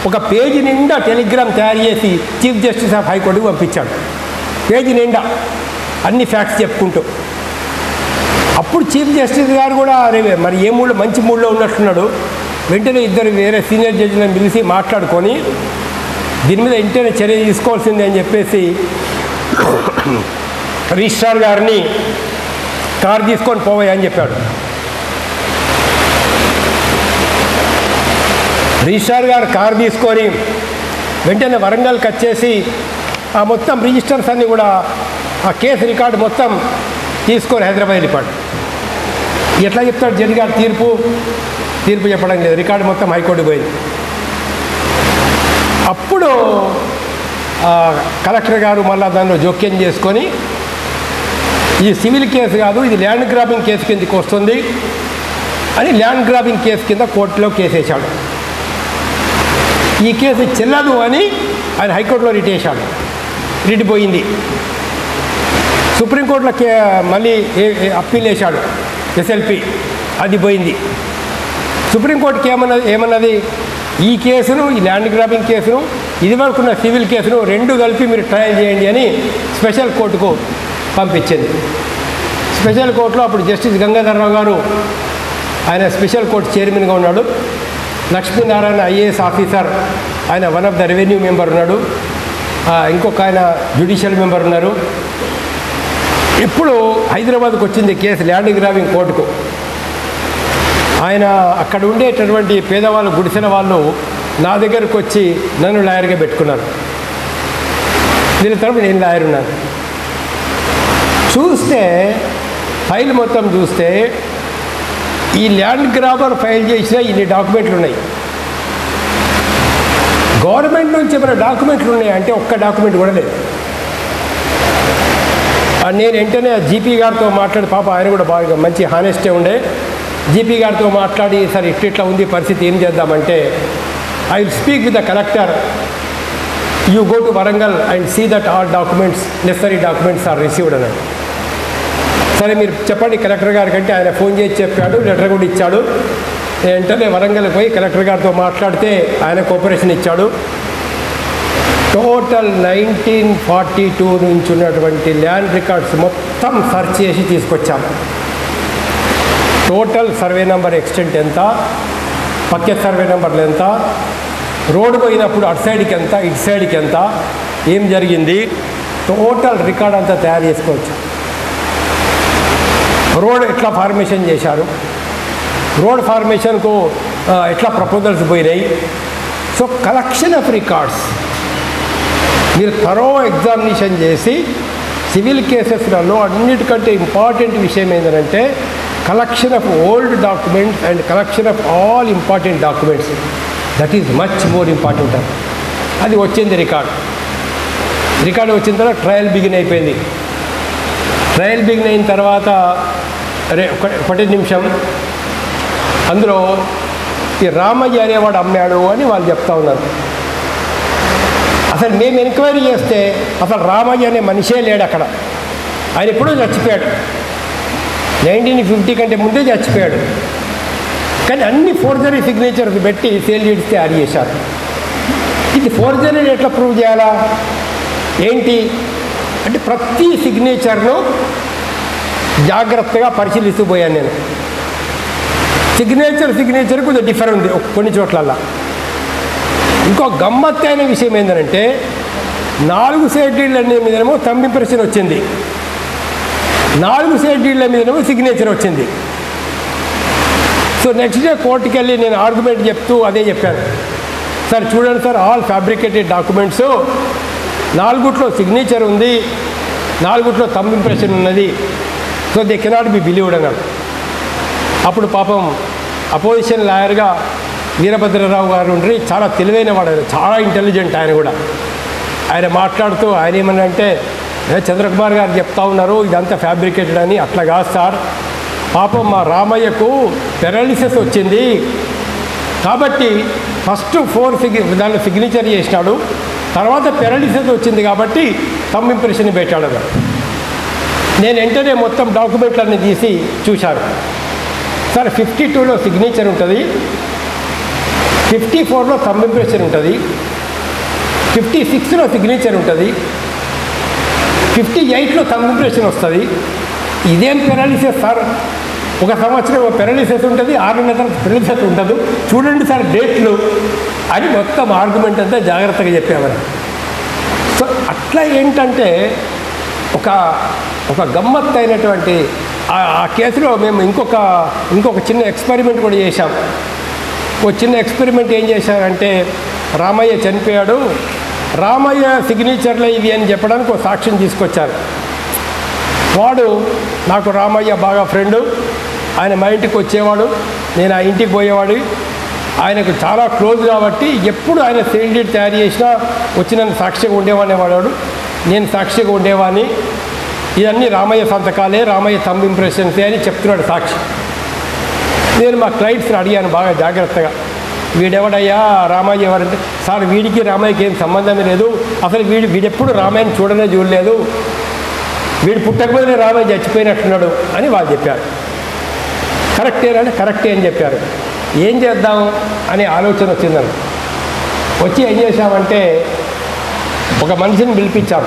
[SPEAKER 1] ఒక పేజీ నిండా టెలిగ్రామ్ తయారు చేసి చీఫ్ జస్టిస్ ఆఫ్ హైకోర్టుకు పంపించాడు. పేజీ నిండా అన్ని ఫ్యాక్ట్స్ చెప్పుకుంటూ. అప్పుడు చీఫ్ జస్టిస్ గారు కూడా మరి ఏ మూడ్లో, మంచి మూడ్లో ఉన్నట్టున్నాడు. వెంటనే 2 వేరే సీనియర్ జడ్జిలను పిలిచి మాట్లాడుకొని దీని మీద వెంటనే చర్య తీసుకోవాల్సిందే అని చెప్పేసి రిజిస్ట్రార్ గారిని కారు తీసుకొని పోవాయి అని చెప్పాడు. రిజిస్ట్రార్ గారు కారు తీసుకొని వెంటనే వరంగల్కి వచ్చేసి ఆ మొత్తం రిజిస్టర్స్ అన్నీ కూడా ఆ కేసు రికార్డు మొత్తం తీసుకొని హైదరాబాద్ వెళ్ళిపోయాడు. ఎట్లా చెప్తాడు జడ్జి గారు తీర్పు చెప్పడం లేదు, రికార్డు మొత్తం హైకోర్టుకు పోయింది. అప్పుడు కలెక్టర్ గారు మళ్ళీ దానిలో జోక్యం చేసుకొని ఇది సివిల్ కేసు కాదు, ఇది ల్యాండ్ గ్రాబింగ్ కేసు కిందకి వస్తుంది అని ల్యాండ్ గ్రాబింగ్ కేసు కింద కోర్టులో కేసు వేశాడు. ఈ కేసు చెల్లదు అని ఆయన హైకోర్టులో రిట్ వేశాడు. రిట్ పోయింది. సుప్రీంకోర్టులో మళ్ళీ అప్పీల్ వేశాడు, ఎస్ఎల్పి, అది పోయింది. సుప్రీంకోర్టుకి ఏమన్నది ఈ కేసును, ఈ ల్యాండ్ గ్రాబింగ్ కేసును ఇదివరకున్న సివిల్ కేసును రెండు కలిపి మీరు ట్రయల్ చేయండి అని స్పెషల్ కోర్టుకు పంపించింది. స్పెషల్ కోర్టులో అప్పుడు జస్టిస్ గంగాధరరావు గారు ఆయన స్పెషల్ కోర్టు చైర్మన్గా ఉన్నాడు. లక్ష్మీనారాయణ ఐఏఎస్ ఆఫీసర్, ఆయన one of the revenue member ఉన్నాడు. ఇంకొక ఆయన జ్యుడిషియల్ మెంబర్ ఉన్నారు. ఇప్పుడు హైదరాబాద్కు వచ్చింది కేసు ల్యాండ్ గ్రాబింగ్ కోర్టుకు. ఆయన అక్కడ ఉండేటటువంటి పేదవాళ్ళు, గుడిసిన వాళ్ళు నా దగ్గరకు వచ్చి నన్ను లాయర్గా పెట్టుకున్నారు. వీళ్ళ తరపున నేను లాయర్ ఉన్నాను. చూస్తే ఫైల్ మొత్తం చూస్తే ఈ ల్యాండ్ గ్రాబర్ ఫైల్ చేసిన ఇన్ని డాక్యుమెంట్లు ఉన్నాయి. గవర్నమెంట్ నుంచి ఏమైనా డాక్యుమెంట్లు ఉన్నాయి అంటే ఒక్క డాక్యుమెంట్ కూడా లేదు. నేను వెంటనే జీపీ గారితో మాట్లాడి, పాప ఆయన కూడా బాగా మంచి హానెస్టే ఉండే, జీపీ గారితో మాట్లాడి సార్ ఇట్లా ఉంది పరిస్థితి, ఏం చేద్దామంటే I will speak with the collector, you go to Warangal and see that all documents, necessary documents are received అన్నాడు. సరే మీరు చెప్పండి కలెక్టర్ గారి కంటే ఆయన ఫోన్ చేసి చెప్పాడు, లెటర్ కూడా ఇచ్చాడు. వెంటనే వరంగల్కి పోయి కలెక్టర్ గారితో మాట్లాడితే ఆయన కోఆపరేషన్ ఇచ్చాడు. టోటల్ 1942 నుంచి ఉన్నటువంటి ల్యాండ్ రికార్డ్స్ మొత్తం సర్చ్ చేసి తీసుకొచ్చాం. టోటల్ సర్వే నెంబర్ ఎక్స్టెంట్ ఎంత, పక్క సర్వే నెంబర్లు ఎంత, రోడ్డు పోయినప్పుడు అటు సైడ్కి ఎంత, ఇటు సైడ్కి ఎంత, ఏం జరిగింది, టోటల్ రికార్డ్ అంతా తయారు చేసుకోవచ్చు. రోడ్ ఎట్లా ఫార్మేషన్ చేశారు, రోడ్ ఫార్మేషన్కు ఎట్లా ప్రపోజల్స్ పోయినాయి. సో కలెక్షన్ ఆఫ్ రికార్డ్స్ మీరు థరో ఎగ్జామినేషన్ చేసి సివిల్ కేసెస్లలో అన్నిటికంటే ఇంపార్టెంట్ విషయం ఏంటంటే collection of old documents and collection of all important documents. That is much more important. అది వచ్చింది రికార్డు వచ్చిన తర్వాత ట్రయల్ బిగిన్ అయిపోయింది. ట్రయల్ బిగిన్ అయిన తర్వాత ఒకటి నిమిషం, అందులో ఈ రామయ్య అనేవాడు అమ్మాడు అని వాళ్ళు చెప్తా ఉన్నారు. అసలు మేము ఎంక్వైరీ చేస్తే అసలు రామయ్య అనే మనిషే లేడు అక్కడ. ఆయన ఎప్పుడూ చచ్చిపోయాడు, 1950 కంటే ముందే చచ్చిపోయాడు. కానీ అన్ని ఫోర్జరీ సిగ్నేచర్స్ పెట్టి సేల్ డీడ్స్ తయారు చేశారు. ఇది ఫోర్జరీ ఎట్లా ప్రూవ్ చేయాలా ఏంటి అంటే ప్రతి సిగ్నేచర్ను జాగ్రత్తగా పరిశీలిస్తూ పోయాను నేను. సిగ్నేచర్ కొంచెం డిఫరెంట్ ఉంది కొన్ని చోట్లల్లా. ఇంకో గమ్మత్తైన విషయం ఏంటంటే 4 సేల్ డీడ్ల మీదనేమో థంబ్ ఇంప్రెషన్ వచ్చింది, 4 సేల్ డీడ్ల మీదనేమో సిగ్నేచర్ వచ్చింది. సో నెక్స్ట్ డే కోర్టుకి వెళ్ళి నేను ఆర్గ్యుమెంట్ చెప్తూ అదే చెప్పాను, సార్ చూడండి sir, all fabricated documents, 4 signature ఉంది, 4 థంబ్ ఇంప్రెషన్ ఉన్నది, so they cannot be believed అన్నాడు. అప్పుడు పాపం అపోజిషన్ లాయర్గా వీరభద్రరావు గారు ఉండి చాలా తెలివైన వాడు, చాలా ఇంటెలిజెంట్ ఆయన కూడా. ఆయన మాట్లాడుతూ ఆయన ఏమనంటే చంద్రకుమార్ గారు చెప్తా ఉన్నారు ఇదంతా ఫ్యాబ్రికేటెడ్ అని. అట్లా కాదు సార్, పాపం మా రామయ్యకు పెరాలిసిస్ వచ్చింది కాబట్టి ఫస్ట్ 4 దాంట్లో సిగ్నేచర్ చేసినాడు, తర్వాత పెరాలిసిస్ వచ్చింది కాబట్టి థంబ్ ఇంప్రెషన్ పెట్టాడు అన్నాడు. నేను వెంటనే మొత్తం డాక్యుమెంట్లన్నీ తీసి చూశాను. సార్ 52లో సిగ్నేచర్ ఉంటుంది, 54లో థంబ్ ఇంప్రెషన్ ఉంటుంది, 56లో సిగ్నేచర్ ఉంటుంది, 58లో థంబ్ ఇంప్రెషన్ వస్తుంది. ఇదేం పెరాలిసిస్ సార్, 1 సంవత్సరం పెరాలిసిస్ ఉంటుంది, 6 నెలల తర్వాత పెరాలిసిస్ ఉండదు, చూడండి సార్ డేట్లు అని మొత్తం ఆర్గ్యుమెంట్ అంతా జాగ్రత్తగా చెప్పేవారు. సో అట్లా ఏంటంటే ఒక గమ్మత్తు అయినటువంటి ఆ కేసులో మేము ఇంకొక చిన్న ఎక్స్పెరిమెంట్ కూడా చేశాం. ఒక చిన్న ఎక్స్పెరిమెంట్ ఏం చేశారంటే రామయ్య చనిపోయాడు, రామయ్య సిగ్నేచర్లో ఇవి అని చెప్పడానికి ఒక సాక్ష్యం తీసుకొచ్చారు. వాడు నాకు రామయ్య బాగా ఫ్రెండు, ఆయన మా ఇంటికి వచ్చేవాడు, నేను ఆ ఇంటికి పోయేవాడు, ఆయనకు చాలా క్లోజ్ కాబట్టి ఎప్పుడు ఆయన సేల్ డీడ్ తయారు చేసినా వచ్చి నన్ను సాక్షిగా ఉండేవాడిని వాడాడు, నేను సాక్షిగా ఉండేవాడిని, ఇవన్నీ రామయ్య సంతకాలే, రామయ్య థంబ్ ఇంప్రెషన్సే అని చెప్తున్నాడు సాక్షి. నేను మా క్లయింట్స్ని అడిగాను బాగా జాగ్రత్తగా, వీడెవడయ్యా రామయ్య ఎవరంటే, సార్ వీడికి రామయ్యకి ఏం సంబంధమే లేదు, అసలు వీడెప్పుడు రామయ్యని చూడలేదు, వీడు పుట్టకపోతే రామయ్య చచ్చిపోయినట్టున్నాడు అని వాళ్ళు చెప్పారు. కరెక్టేనంటే కరెక్టే అని చెప్పారు. ఏం చేద్దాం అనే ఆలోచన వచ్చిందని వచ్చి ఏం చేశామంటే ఒక మనిషిని పిలిపించాం,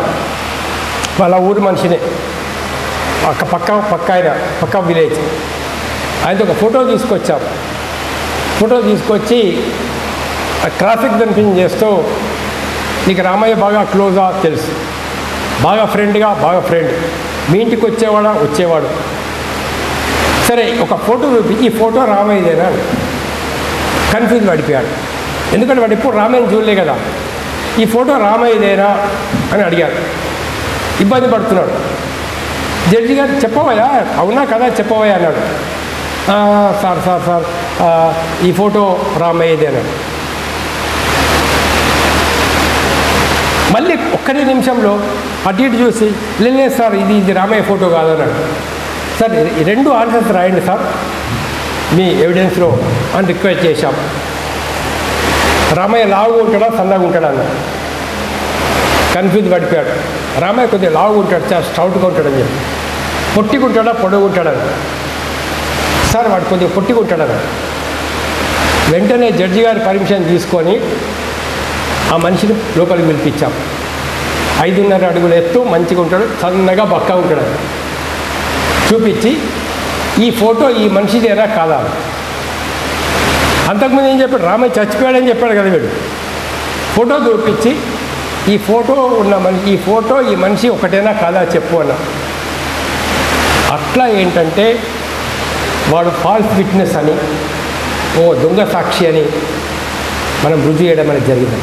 [SPEAKER 1] వాళ్ళ ఊరి మనిషిని, పక్క విలేజ్. ఆయనతో ఒక ఫోటో తీసుకొచ్చాం. ఫోటో తీసుకొచ్చి ట్రాఫిక్ కన్ఫ్యూజన్ చేస్తూ, నీకు రామయ్య బాగా క్లోజా? తెలుసు. బాగా ఫ్రెండ్. మీ ఇంటికి వచ్చేవాడు. సరే, ఒక ఫోటో చూపి, ఈ ఫోటో రామయ్యదేనా? కన్ఫ్యూజ్ పడిపోయాడు. ఎందుకంటే వాడు ఎప్పుడు రామయ్యని చూడలే కదా. ఈ ఫోటో రామయ్యదేనా అని అడిగాడు. ఇబ్బంది పడుతున్నాడు. జడ్జి గారు చెప్పవయ్యా, అవునా కదా చెప్పవయ్యా అన్నాడు. సార్ ఈ ఫోటో రామయ్యదే అన్నాడు. మళ్ళీ ఒక్కడే నిమిషంలో అటు ఇటు చూసి, లేదు సార్ ఇది రామయ్య ఫోటో కాదన్నాడు. సార్ 2 ఆన్సర్స్ రాయండి సార్ మీ ఎవిడెన్స్లో అని రిక్వెస్ట్ చేశాం. రామయ్య లావుగా ఉంటాడా సన్నగా ఉంటాడా అన్నాడు. కన్ఫ్యూజ్ పడిపోయాడు. రామయ్య కొద్దిగా లావుగా ఉంటాడు, చాలా స్టౌట్గా ఉంటాడని చెప్పి. పొట్టిగా ఉంటాడా పొడవుగా ఉంటాడని. సార్ వాడు కొద్దిగా పొట్టిగా ఉంటాడని. వెంటనే జడ్జి గారి పర్మిషన్ తీసుకొని ఆ మనిషిని లోపలికి పిలిపించాం. 5.5 అడుగుల ఎత్తు, మంచిగా ఉంటాడు, సన్నగా బక్కా ఉంటాడు. చూపించి ఈ ఫోటో ఈ మనిషిదేనా కాదా? అంతకుముందు ఏం చెప్పాడు? రామయ్య చచ్చిపోయాడని చెప్పాడు కదా వీడు. ఫోటో చూపించి ఈ ఫోటో ఈ మనిషి ఒకటేనా కాదా చెప్పు అన్నా. అట్లా ఏంటంటే వాడు ఫాల్స్ విట్నెస్ అని, దొంగ సాక్షి అని మనం రుజువు చేయడం అనేది జరిగింది.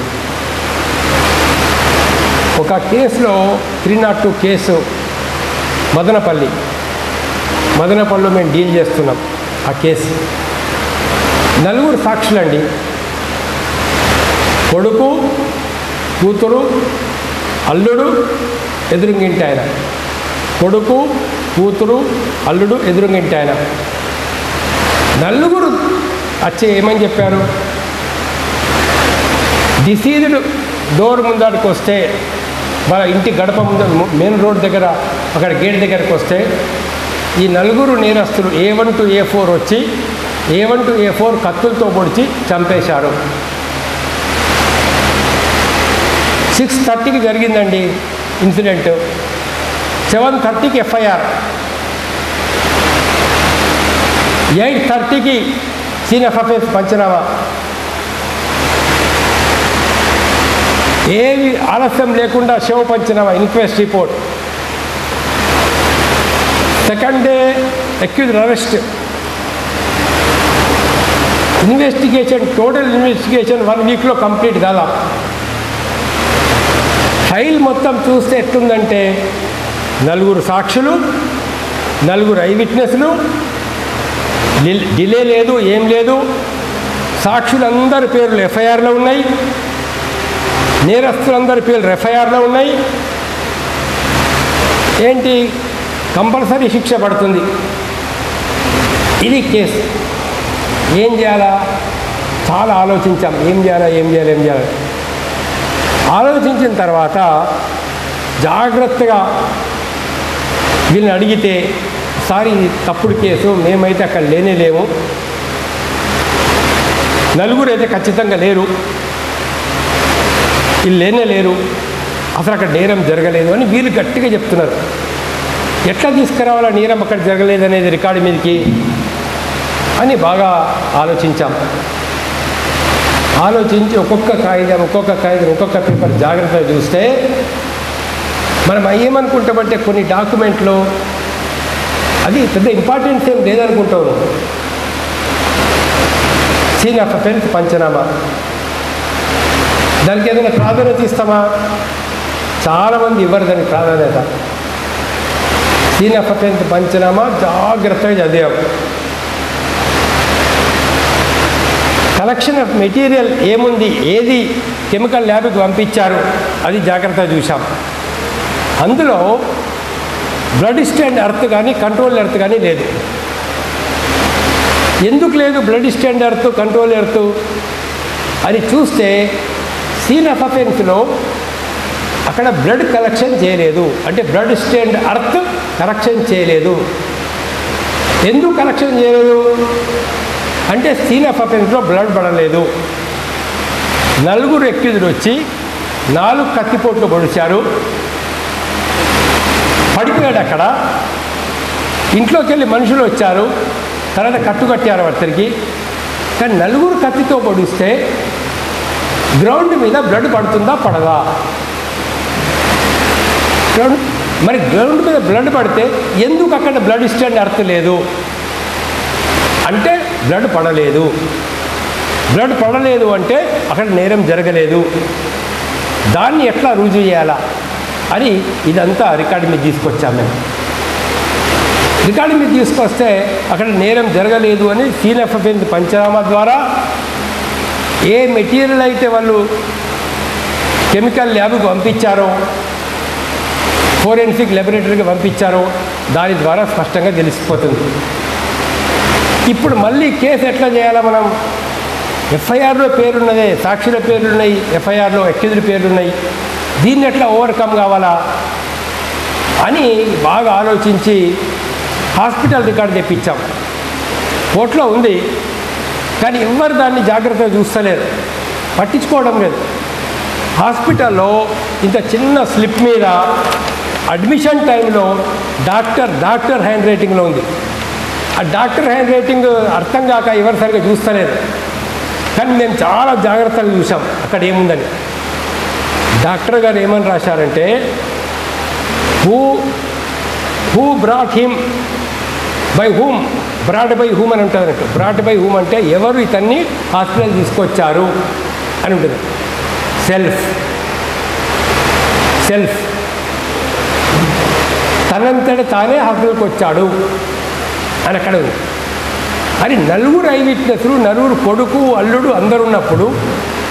[SPEAKER 1] ఒక కేసులో 302 కేసు మదనపల్లిలో మేము డీల్ చేస్తున్నాం. ఆ కేసు 4 సాక్షులండి. కొడుకు, కూతురు, అల్లుడు, ఎదురుంగింటి ఆయన. కొడుకు, కూతురు, అల్లుడు, ఎదురుంగింటి ఆయన. 4 వచ్చి ఏమని చెప్పారు? డిసీజ్డ్ డోర్ ముందరికి వస్తే, వాళ్ళ ఇంటి గడప ముందు మెయిన్ రోడ్ దగ్గర అక్కడ గేట్ దగ్గరకు వస్తే ఈ 4 నేరస్తులు A1 to A4 వచ్చి A1 to A4 కత్తులతో పొడిచి చంపేశారు. 6:30కి జరిగిందండి ఇన్సిడెంట్. 7:30కి FIR, 8:30కి సీన్ ఆఫ్ అఫెన్స్ పంచనామా. ఏవి ఆలస్యం లేకుండా శవ panchanama, inquest report. Second day accused arrest. Investigation, total investigation 1 వీక్లో కంప్లీట్ కాదా. ఫైల్ మొత్తం చూస్తే ఎట్లుందంటే 4 సాక్షులు, 4 ఐ విట్నెస్లు, డిలే లేదు, ఏం లేదు. సాక్షులందరి పేర్లు FIRలో ఉన్నాయి, నేరస్తులందరి పేర్లు FIRలో ఉన్నాయి. ఏంటి, కంపల్సరీ శిక్ష పడుతుంది. ఇది కేసు. ఏం చేయాలా? చాలా ఆలోచించాం. ఏం చేయాలి. ఆలోచించిన తర్వాత జాగ్రత్తగా వీళ్ళని అడిగితే, సార్ ఇది తప్పుడు కేసు, మేమైతే అక్కడ లేము, 4 అయితే ఖచ్చితంగా లేరు, వీళ్ళు లేరు, అసలు అక్కడ నేరం జరగలేదు అని వీళ్ళు గట్టిగా చెప్తున్నారు. ఎట్లా తీసుకురావాలా నేరం అక్కడ జరగలేదు అనేది రికార్డు మీదకి అని బాగా ఆలోచించి ఒక్కొక్క కాగితం ఒక్కొక్క పేపర్ జాగ్రత్తగా చూస్తే మనం ఏమనుకుంటామంటే కొన్ని డాక్యుమెంట్లు అది పెద్ద ఇంపార్టెన్స్ ఏం లేదనుకుంటాము. సీన్ ఆఫ్ అఫెన్స్ పంచనామా, దానికి ఏదైనా ప్రాధాన్యత ఇస్తామా? చాలామంది ఇవ్వరు దానికి ప్రాధాన్యత. సీన్ ఆఫ్ అఫెన్స్ పంచనామా జాగ్రత్తగా చదివాం. కలెక్షన్ ఆఫ్ మెటీరియల్ ఏముంది, ఏది కెమికల్ ల్యాబ్కి పంపించారు అది జాగ్రత్తగా చూసాం. అందులో బ్లడ్ స్టాండ్ ఎర్త్ కానీ కంట్రోల్ ఎర్త్ కానీ లేదు. ఎందుకు లేదు blood stand earth, control earth అని చూస్తే సీన్ ఆఫ్ అఫెన్స్లో అక్కడ బ్లడ్ కలెక్షన్ చేయలేదు, అంటే బ్లడ్ స్టాండ్ ఎర్త్ కలెక్షన్ చేయలేదు. ఎందుకు కలెక్షన్ చేయలేదు అంటే సీన్ ఆఫ్ అఫెన్స్లో బ్లడ్ పడలేదు. నలుగురు ఎక్కిదురు వచ్చి 4 కత్తిపోట్లు పొడిచారు. పడిపోయాడు అక్కడ. ఇంట్లోకి వెళ్ళి మనుషులు వచ్చారు, తర్వాత కట్టుకట్టారు అతనికి. కానీ నలుగురు కత్తితో పొడిస్తే గ్రౌండ్ మీద బ్లడ్ పడుతుందా పడదా? మరి గ్రౌండ్ మీద బ్లడ్ పడితే ఎందుకు అక్కడ బ్లడ్ ఇస్టేట్ అర్థం లేదు అంటే బ్లడ్ పడలేదు. బ్లడ్ పడలేదు అంటే అక్కడ నేరం జరగలేదు. దాన్ని ఎట్లా రుజువు చేయాలా అని ఇదంతా రికార్డు మీద తీసుకొచ్చాము మేము. రికార్డు మీద తీసుకొస్తే అక్కడ నేరం జరగలేదు అని సీన్ ఆఫ్ అఫెన్స్ పంచనామా ద్వారా ఏ మెటీరియల్ అయితే వాళ్ళు కెమికల్ ల్యాబ్కి పంపించారో, ఫోరెన్సిక్ ల్యాబొరేటరీకి పంపించారో దాని ద్వారా స్పష్టంగా తెలిసిపోతుంది. ఇప్పుడు మళ్ళీ కేసు ఎట్లా చేయాలా? మనం ఎఫ్ఐఆర్లో పేరున్నదే, సాక్షుల పేర్లున్నాయి, ఎఫ్ఐఆర్లో ఎక్కిదురు పేర్లున్నాయి. దీన్ని ఎట్లా ఓవర్కమ్ కావాలా అని బాగా ఆలోచించి హాస్పిటల్ రికార్డు తెప్పించాం. కోర్టులో ఉంది, కానీ ఎవరు దాన్ని జాగ్రత్తగా చూస్తలేరు, పట్టించుకోవడం లేదు. హాస్పిటల్లో ఇంత చిన్న స్లిప్ మీద అడ్మిషన్ టైంలో డాక్టర్ హ్యాండ్ రైటింగ్లో ఉంది. ఆ డాక్టర్ హ్యాండ్ రైటింగ్ అర్థం కాక ఎవరు సరిగ్గా చూస్తలేరు. కానీ మేము చాలా జాగ్రత్తగా చూసాం అక్కడ ఏముందని. డాక్టర్ గారు ఏమని రాశారంటే, who brought him by whom, brought by whom అని ఉంటుందంట. బ్రాట్ బై హూమ్ అంటే ఎవరు ఇతన్ని హాస్పిటల్ తీసుకొచ్చారు అని ఉంటుంది. సెల్ఫ్ తనంతట తానే హాస్పిటల్కి వచ్చాడు అని అక్కడ ఉంది. అని నలుగురు ఐ విట్నెస్లు, నలుగురు కొడుకు అల్లుడు అందరు ఉన్నప్పుడు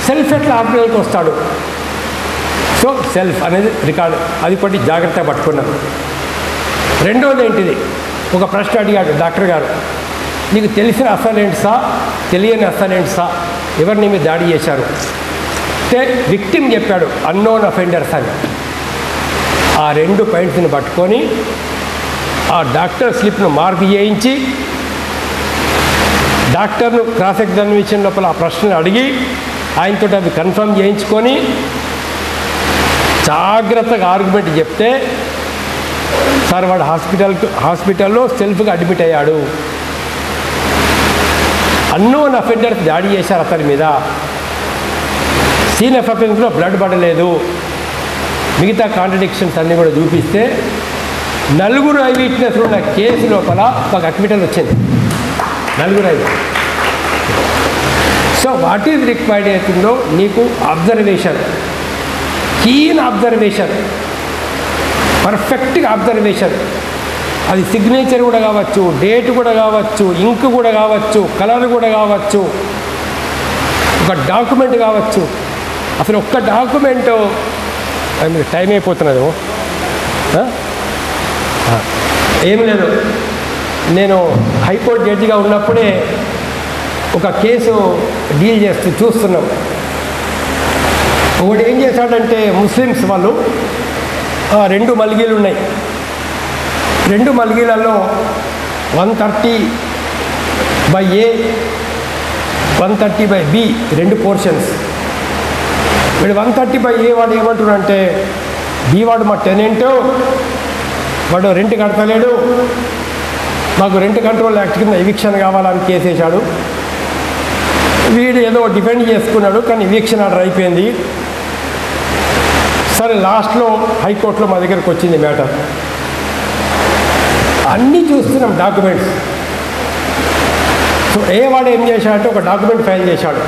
[SPEAKER 1] సెల్ఫ్ ఎట్లా హాస్పిటల్కి వస్తాడు? సో సెల్ఫ్ అనేది రికార్డు, అది ఒకటి జాగ్రత్తగా పట్టుకున్నాం. రెండోది ఏంటిది, ఒక ప్రశ్న అడిగాడు డాక్టర్ గారు, నీకు తెలిసిన అసలెంట్సా తెలియని అసలెంట్సా ఎవరు నీ మీద దాడి చేశారు అంటే విక్టిమ్ చెప్పాడు అన్నోన్ అఫెండర్స్ అని. ఆ 2 పాయింట్స్ని పట్టుకొని ఆ డాక్టర్ స్లిప్ను మార్క్ చేయించి డాక్టర్ను క్రాస్ ఎగ్జామినేషన్ లోపల ఆ ప్రశ్నలు అడిగి ఆయనతో అవి కన్ఫర్మ్ చేయించుకొని జాగ్రత్తగా ఆర్గ్యుమెంట్ చెప్తే, సార్ వాడు హాస్పిటల్లో సెల్ఫ్గా అడ్మిట్ అయ్యాడు, అన్నోన్ అఫెండర్స్ దాడి చేశారు అతని మీద, సీన్ ఆఫ్ అఫెన్స్లో బ్లడ్ పడలేదు, మిగతా కాంట్రడిక్షన్స్ అన్నీ కూడా చూపిస్తే నలుగురు ఐ విట్నెస్లు ఉన్న కేసు లోపల ఒక అక్విటల్ వచ్చింది. నలుగురు I. So what is required అవుతుందో నీకు అబ్జర్వేషన్, కీన్ అబ్జర్వేషన్, పర్ఫెక్ట్గా అబ్జర్వేషన్. అది సిగ్నేచర్ కూడా కావచ్చు, డేట్ కూడా కావచ్చు, ఇంక్ కూడా కావచ్చు, కలర్ కూడా కావచ్చు, ఒక డాక్యుమెంట్ కావచ్చు. అసలు ఒక్క డాక్యుమెంటు టైం అయిపోతున్నది. ఏం లేదు, నేను హైకోర్టు జడ్జిగా ఉన్నప్పుడే ఒక కేసు డీల్ చూస్తున్నాం. ఒకటి ఏం చేశాడంటే, ముస్లిమ్స్ వాళ్ళు 2 మల్గీలు ఉన్నాయి. 2 మల్గీలలో 130/A 130/B 2 పోర్షన్స్. వీడు 130/A వాడు ఏమంటున్నాడంటే, బి వాడు మా టెనెంట్, వాడు రెంట్ కడతలేడు, మాకు రెంట్ కంట్రోల్ యాక్ట్ కింద ఎవిక్షన్ కావాలని కేసేశాడు. వీడు ఏదో డిఫెండ్ చేసుకున్నాడు, కానీ ఎవిక్షన్ ఆర్డర్ అయిపోయింది. సరే లాస్ట్లో హైకోర్టులో మా దగ్గరకు వచ్చింది మ్యాటర్. అన్నీ చూస్తున్నాం డాక్యుమెంట్స్. సో వాడు ఏం చేశాడంటే ఒక డాక్యుమెంట్ ఫైల్ చేశాడు.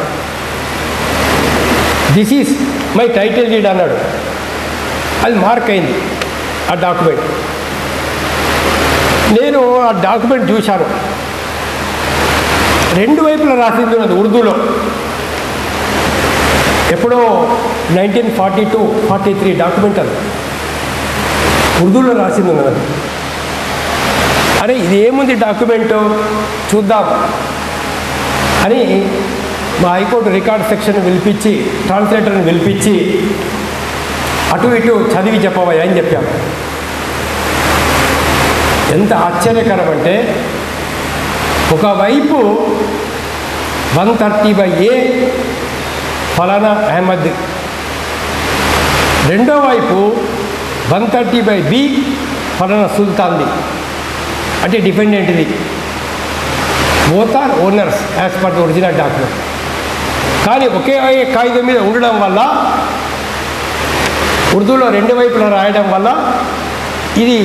[SPEAKER 1] This is my title deed అన్నాడు. అది మార్క్ అయింది ఆ డాక్యుమెంట్. నేను ఆ డాక్యుమెంట్ చూశాను. 2 వైపులా రాసింది ఉన్నది ఉర్దూలో. ఎప్పుడో 1942-43 డాక్యుమెంట్ అది ఉర్దూలో రాసింది ఉన్నది. అరే ఇది ఏముంది డాక్యుమెంటు చూద్దాం అని మా హైకోర్టు రికార్డ్ సెక్షన్ పిలిపించి, ట్రాన్స్లేటర్ని పిలిపించి అటు ఇటు చదివి చెప్పవయ్యా అని చెప్పాము. ఎంత ఆశ్చర్యకరం అంటే, ఒకవైపు 130/A ఫలానా అహ్మద్. రెండో వైపు 130/B ఫలానా సుల్తాన్ది, అంటే డిపెండెంట్ది. Both are owners as per the original document. కానీ ఒకే కాగితం మీద ఉండడం వల్ల, ఉర్దూలో రెండు వైపులా రాయడం వల్ల ఇది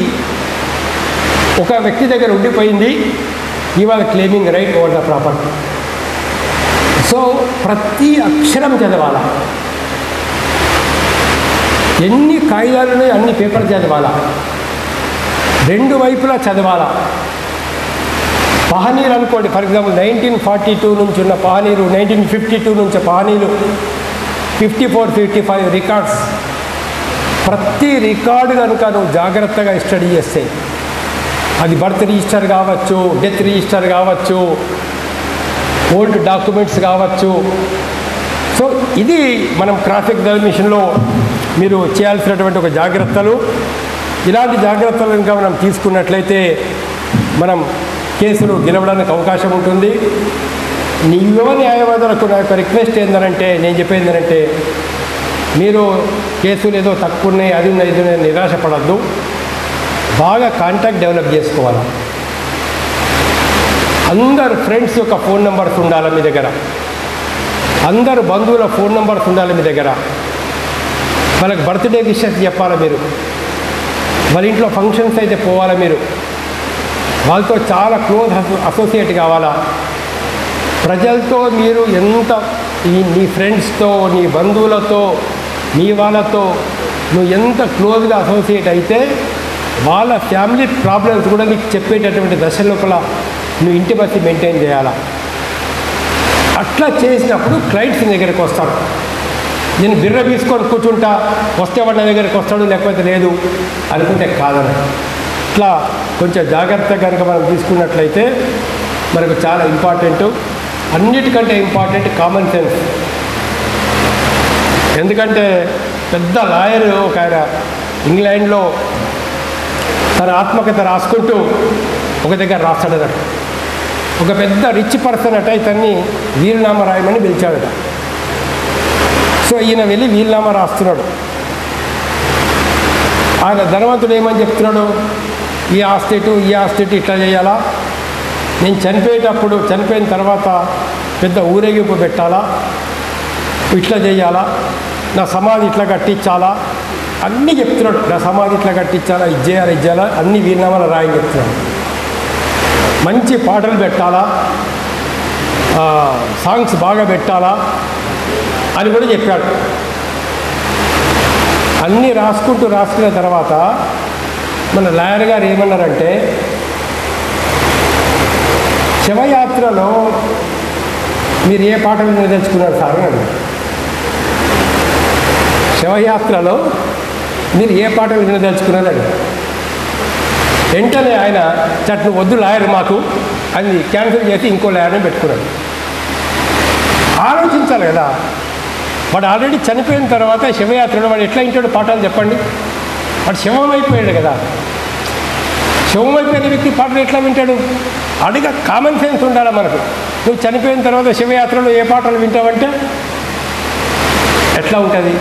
[SPEAKER 1] ఒక వ్యక్తి దగ్గర ఉండిపోయింది. ఇవాళ claiming right over the property. So ప్రతి అక్షరం చదవాలా, ఎన్ని కాగితాలు అన్ని పేపర్ చదవాలా, రెండు వైపులా చదవాలా. పహనీరు అనుకోండి, ఫర్ ఎగ్జాంపుల్ 1942 నుంచి ఉన్న పహనీరు, 1952 నుంచి పహనీరు, 54, 55 రికార్డ్స్. ప్రతి రికార్డు కనుక నువ్వు జాగ్రత్తగా స్టడీ చేస్తే, అది బర్త్ రిజిస్టర్ కావచ్చు, డెత్ రిజిస్టర్ కావచ్చు, ఓల్డ్ డాక్యుమెంట్స్ కావచ్చు. సో ఇది మనం క్రాస్ ఎగ్జామినేషన్లో మీరు చేయాల్సినటువంటి ఒక జాగ్రత్తలు. ఇలాంటి జాగ్రత్తలు కనుక మనం తీసుకున్నట్లయితే మనం కేసులు గెలవడానికి అవకాశం ఉంటుంది. యువ న్యాయవాదులకు నా యొక్క రిక్వెస్ట్ ఏంటంటే, నేను చెప్పేది ఏంటంటే, మీరు కేసులు ఏదో తక్కువ ఉన్నాయి, అది ఉన్నాయి, ఇది ఉన్నాయి, నిరాశపడద్దు. బాగా కాంటాక్ట్ డెవలప్ చేసుకోవాలి. అందరు ఫ్రెండ్స్ యొక్క ఫోన్ నెంబర్స్ ఉండాలి మీ దగ్గర, అందరు బంధువుల ఫోన్ నెంబర్స్ ఉండాలి మీ దగ్గర. వాళ్ళకి బర్త్డే విషెస్ చెప్పాలి మీరు, వాళ్ళ ఇంట్లో ఫంక్షన్స్ అయితే పోవాలి మీరు, వాళ్ళతో చాలా క్లోజ్ అసోసియేట్ కావాలా. ప్రజలతో మీరు ఎంత నీ ఫ్రెండ్స్తో, నీ బంధువులతో, నీ వాళ్ళతో నువ్వు ఎంత క్లోజ్గా అసోసియేట్ అయితే వాళ్ళ ఫ్యామిలీ ప్రాబ్లమ్స్ కూడా నీకు చెప్పేటటువంటి దశ లోపల నువ్వు ఇంటిమసీ మెయింటైన్ చేయాలా. అట్లా చేసినప్పుడు క్లయింట్స్ నీ దగ్గరికి వస్తాడు. నేను బిర్ర తీసుకొని కూర్చుంటా, వస్తే వాడు నా దగ్గరికి వస్తాడు, లేకపోతే లేదు అనుకుంటే కాదని. ఇట్లా కొంచెం జాగ్రత్త కనుక మనం తీసుకున్నట్లయితే మనకు చాలా ఇంపార్టెంట్. అన్నిటికంటే ఇంపార్టెంట్ కామన్ సెన్స్. ఎందుకంటే పెద్ద లాయర్ ఒక ఆయన ఇంగ్లాండ్లో తన ఆత్మకథ రాసుకుంటూ ఒక దగ్గర రాస్తాడట. ఒక పెద్ద రిచ్ పర్సన్ అట ఇతన్ని వీలునామా రాయమని పిలిచాడట. సో ఈయన వెళ్ళి వీలునామా రాస్తున్నాడు. ఆయన ధనవంతుడు ఏమని చెప్తున్నాడు, ఈ ఆస్టేటు ఇట్లా చేయాలా, నేను చనిపోయిన తర్వాత పెద్ద ఊరేగింపు పెట్టాలా, ఇట్లా చేయాలా, నా సమాధి ఇట్లా కట్టించాలా, అన్నీ చెప్తున్నాడు. నా సమాధి ఇట్లా కట్టించాలా, ఇది చేయాలా అన్ని వీలునామాలు రాయని చెప్తున్నాడు. మంచి పాటలు పెట్టాలా, సాంగ్స్ బాగా పెట్టాలా అని కూడా చెప్పాడు. అన్నీ రాసుకున్న తర్వాత మన లాయర్ గారు ఏమన్నారంటే, శవయాత్రలో మీరు ఏ పాటలు నిర్దేశించుకున్నారు సార్ అని. శవయాత్రలో మీరు ఏ పాటలు నిర్దేశించుకున్నారని వెంటనే ఆయన చట్టు వద్దు లాయర్ మాకు అని క్యాన్సిల్ చేసి ఇంకో లాయర్ని పెట్టుకున్నాడు. ఆలోచించాలి కదా, వాడు ఆల్రెడీ చనిపోయిన తర్వాత శవయాత్రలో వాడు ఎట్లా వింటాడు పాఠాలు చెప్పండి. వాడు శవం అయిపోయాడు కదా, శవం అయిపోయిన వ్యక్తి పాటలు ఎట్లా వింటాడు? అడిగా కామన్ సెన్స్ ఉండాలి మనకు. నువ్వు చనిపోయిన తర్వాత శవయాత్రలో ఏ పాటలు వింటావంటే ఎట్లా ఉంటుంది?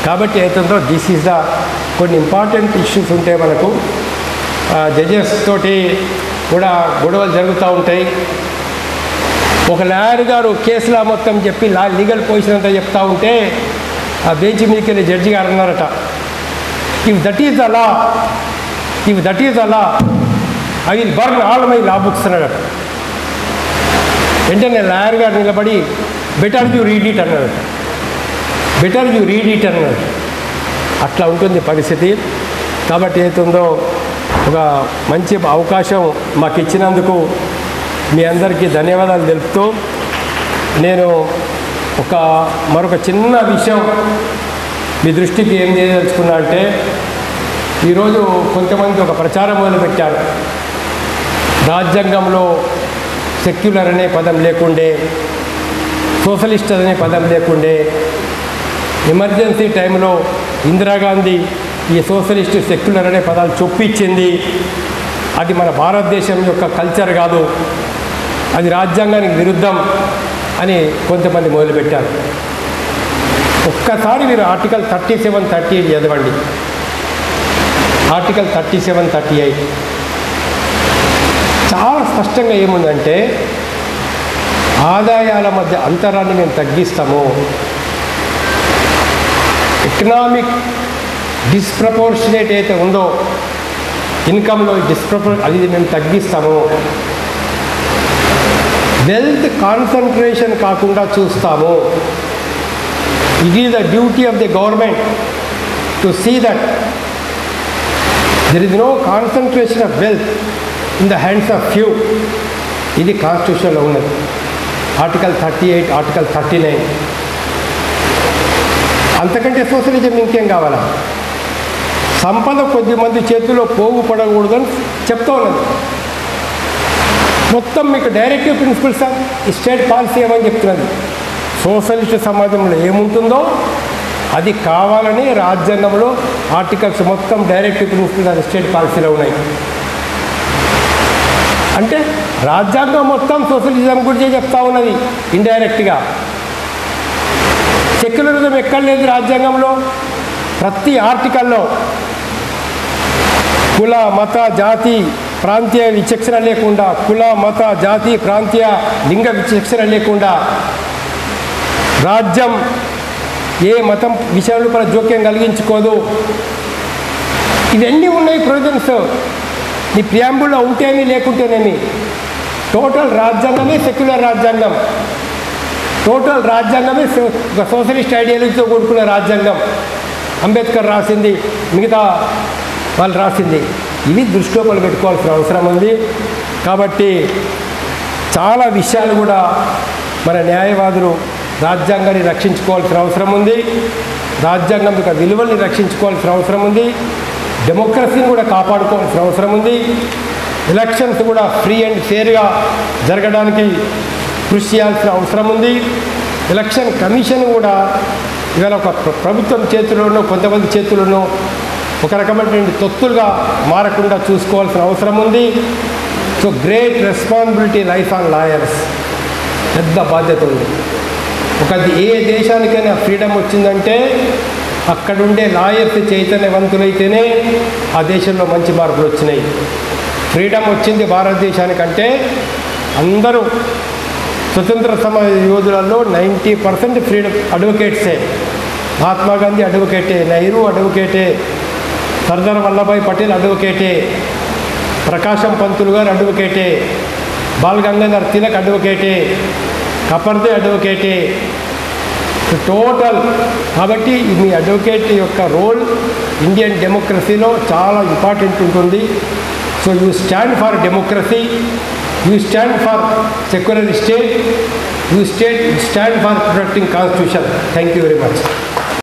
[SPEAKER 1] కాబట్టి అవుతుందో దిస్ ఈజ్ ద కొన్ని ఇంపార్టెంట్ ఇష్యూస్ ఉంటాయి మనకు. జడ్జెస్ తోటి కూడా గొడవలు జరుగుతూ ఉంటాయి. ఒక లాయర్ గారు కేసులా మొత్తం చెప్పి లీగల్ పొజిషన్ అంతా చెప్తా ఉంటే ఆ బెంచ్ మీదకి వెళ్ళి జడ్జి గారు అన్నారట, if that is the law I will burn all my law books అన్నాడట. వెంటనే లాయర్ గారు నిలబడి బెటర్ యూ రీడ్ ఇట్ అన్నాడు. అట్లా ఉంటుంది పరిస్థితి. కాబట్టి ఏతుందో ఒక మంచి అవకాశం మాకు ఇచ్చినందుకు మీ అందరికీ ధన్యవాదాలు తెలుపుతూ, నేను మరొక చిన్న విషయం మీ దృష్టికి ఏం చేయదలుచుకున్నా అంటే, ఈరోజు కొంతమంది ఒక ప్రచారం మొదలుపెట్టారు. రాజ్యాంగంలో సెక్యులర్ అనే పదం లేకుండే, సోషలిస్ట్ అనే పదం లేకుండే, ఎమర్జెన్సీ టైంలో ఇందిరాగాంధీ ఈ సోషలిస్ట్ సెక్యులర్ అనే పదాలు చొప్పించింది. అది మన భారతదేశం యొక్క కల్చర్ కాదు, అది రాజ్యాంగానికి విరుద్ధం అని కొంతమంది మొదలుపెట్టారు. ఒక్కసారి మీరు ఆర్టికల్ 37, 38 చదవండి. ఆర్టికల్ 37, 38 చాలా స్పష్టంగా ఏముందంటే ఆదాయాల మధ్య అంతరాన్ని మేము తగ్గిస్తాము, ఎకనామిక్ డిస్ప్రపోర్షనేట్ అయితే ఉందో ఇన్కంలో అది మేము తగ్గిస్తాము, వెల్త్ కాన్సన్ట్రేషన్ కాకుండా చూస్తాము. It is the duty of the government to see that there is no concentration of wealth in the hands of few. ఇది కాన్స్టిట్యూషన్లో ఉన్నది. Article 38, article 39. అంతకంటే సోషలిజం ఇంకేం కావాలా? సంపద కొద్ది మంది చేతిలో పోగు పడకూడదని చెప్తూ ఉన్నది. మొత్తం మీకు directive principles of state policy ఏమని చెప్తున్నది. సోషలిస్ట్ సమాజంలో ఏముంటుందో అది కావాలని రాజ్యాంగంలో ఆర్టికల్స్ మొత్తం డైరెక్టివ్ ప్రిన్సిపల్స్ ఆఫ్ స్టేట్ పాలసీలో ఉన్నాయి. అంటే రాజ్యాంగం మొత్తం సోషలిజం గురించి చెప్తా ఉన్నది ఇండైరెక్ట్గా. సెక్యులరిజం ఎక్కడ లేదు రాజ్యాంగంలో. ప్రతి ఆర్టికల్లో కుల, మత, జాతి, ప్రాంతీయ విచక్షణ లేకుండా, కుల, మత, జాతి, ప్రాంతీయ, లింగ విచక్షణ లేకుండా రాజ్యం ఏ మతం విషయంలో జోక్యం కలిగించుకోదు. ఇవన్నీ ఉన్నాయి ప్రొవిజన్స్. నీ ప్రియాంబుల్లో ఉంటేనే లేకుంటేనేమి. టోటల్ రాజ్యాంగమే సెక్యులర్ రాజ్యాంగం. టోటల్ రాజ్యాంగమే సోషలిస్ట్ ఐడియాలజీతో కూడుకున్న రాజ్యాంగం. అంబేద్కర్ రాసింది, మిగతా వాళ్ళు రాసింది. ఇవి దృష్టిలో పెట్టుకోవాల్సిన అవసరం ఉంది. కాబట్టి చాలా విషయాలు కూడా మన న్యాయవాదులు రాజ్యాంగాన్ని రక్షించుకోవాల్సిన అవసరం ఉంది. రాజ్యాంగం యొక్క విలువల్ని రక్షించుకోవాల్సిన అవసరం ఉంది. డెమోక్రసీని కూడా కాపాడుకోవాల్సిన అవసరం ఉంది. ఎలక్షన్స్ కూడా ఫ్రీ అండ్ ఫెయిర్గా జరగడానికి కృషి చేయాల్సిన అవసరం ఉంది. ఎలక్షన్ కమిషన్ కూడా ఇవాళ ఒక ప్రభుత్వం చేతుల్లోనో కొంతమంది చేతుల్లోనో ఒక రకమైనటువంటి తొత్తులుగా మారకుండా చూసుకోవాల్సిన అవసరం ఉంది. So great responsibility life on lawyers. పెద్ద బాధ్యత ఉంది. ఏ దేశానికైనా ఫ్రీడమ్ వచ్చిందంటే అక్కడుండే లాయర్స్ చైతన్యవంతులైతేనే ఆ దేశంలో మంచి మార్పులు వచ్చినాయి. ఫ్రీడమ్ వచ్చింది భారతదేశానికంటే అందరూ స్వతంత్ర సమర యోధులలో 90% ఫ్రీడమ్ అడ్వకేట్సే. మహాత్మా గాంధీ అడ్వకేటే, నెహ్రూ అడ్వకేటే, సర్దార్ వల్లభాయ్ పటేల్ అడ్వకేటే, ప్రకాశం పంతులు గారు అడ్వకేటే, బాల్ గంగాధర్ తిలక్ అడ్వకేటే, కపర్దే అడ్వకేటే. టోటల్. కాబట్టి మీ అడ్వకేట్ యొక్క రోల్ ఇండియన్ డెమోక్రసీలో చాలా ఇంపార్టెంట్ ఉంటుంది. So you stand for democracy, you stand for secular state, you stand for protecting constitution. Thank you very much.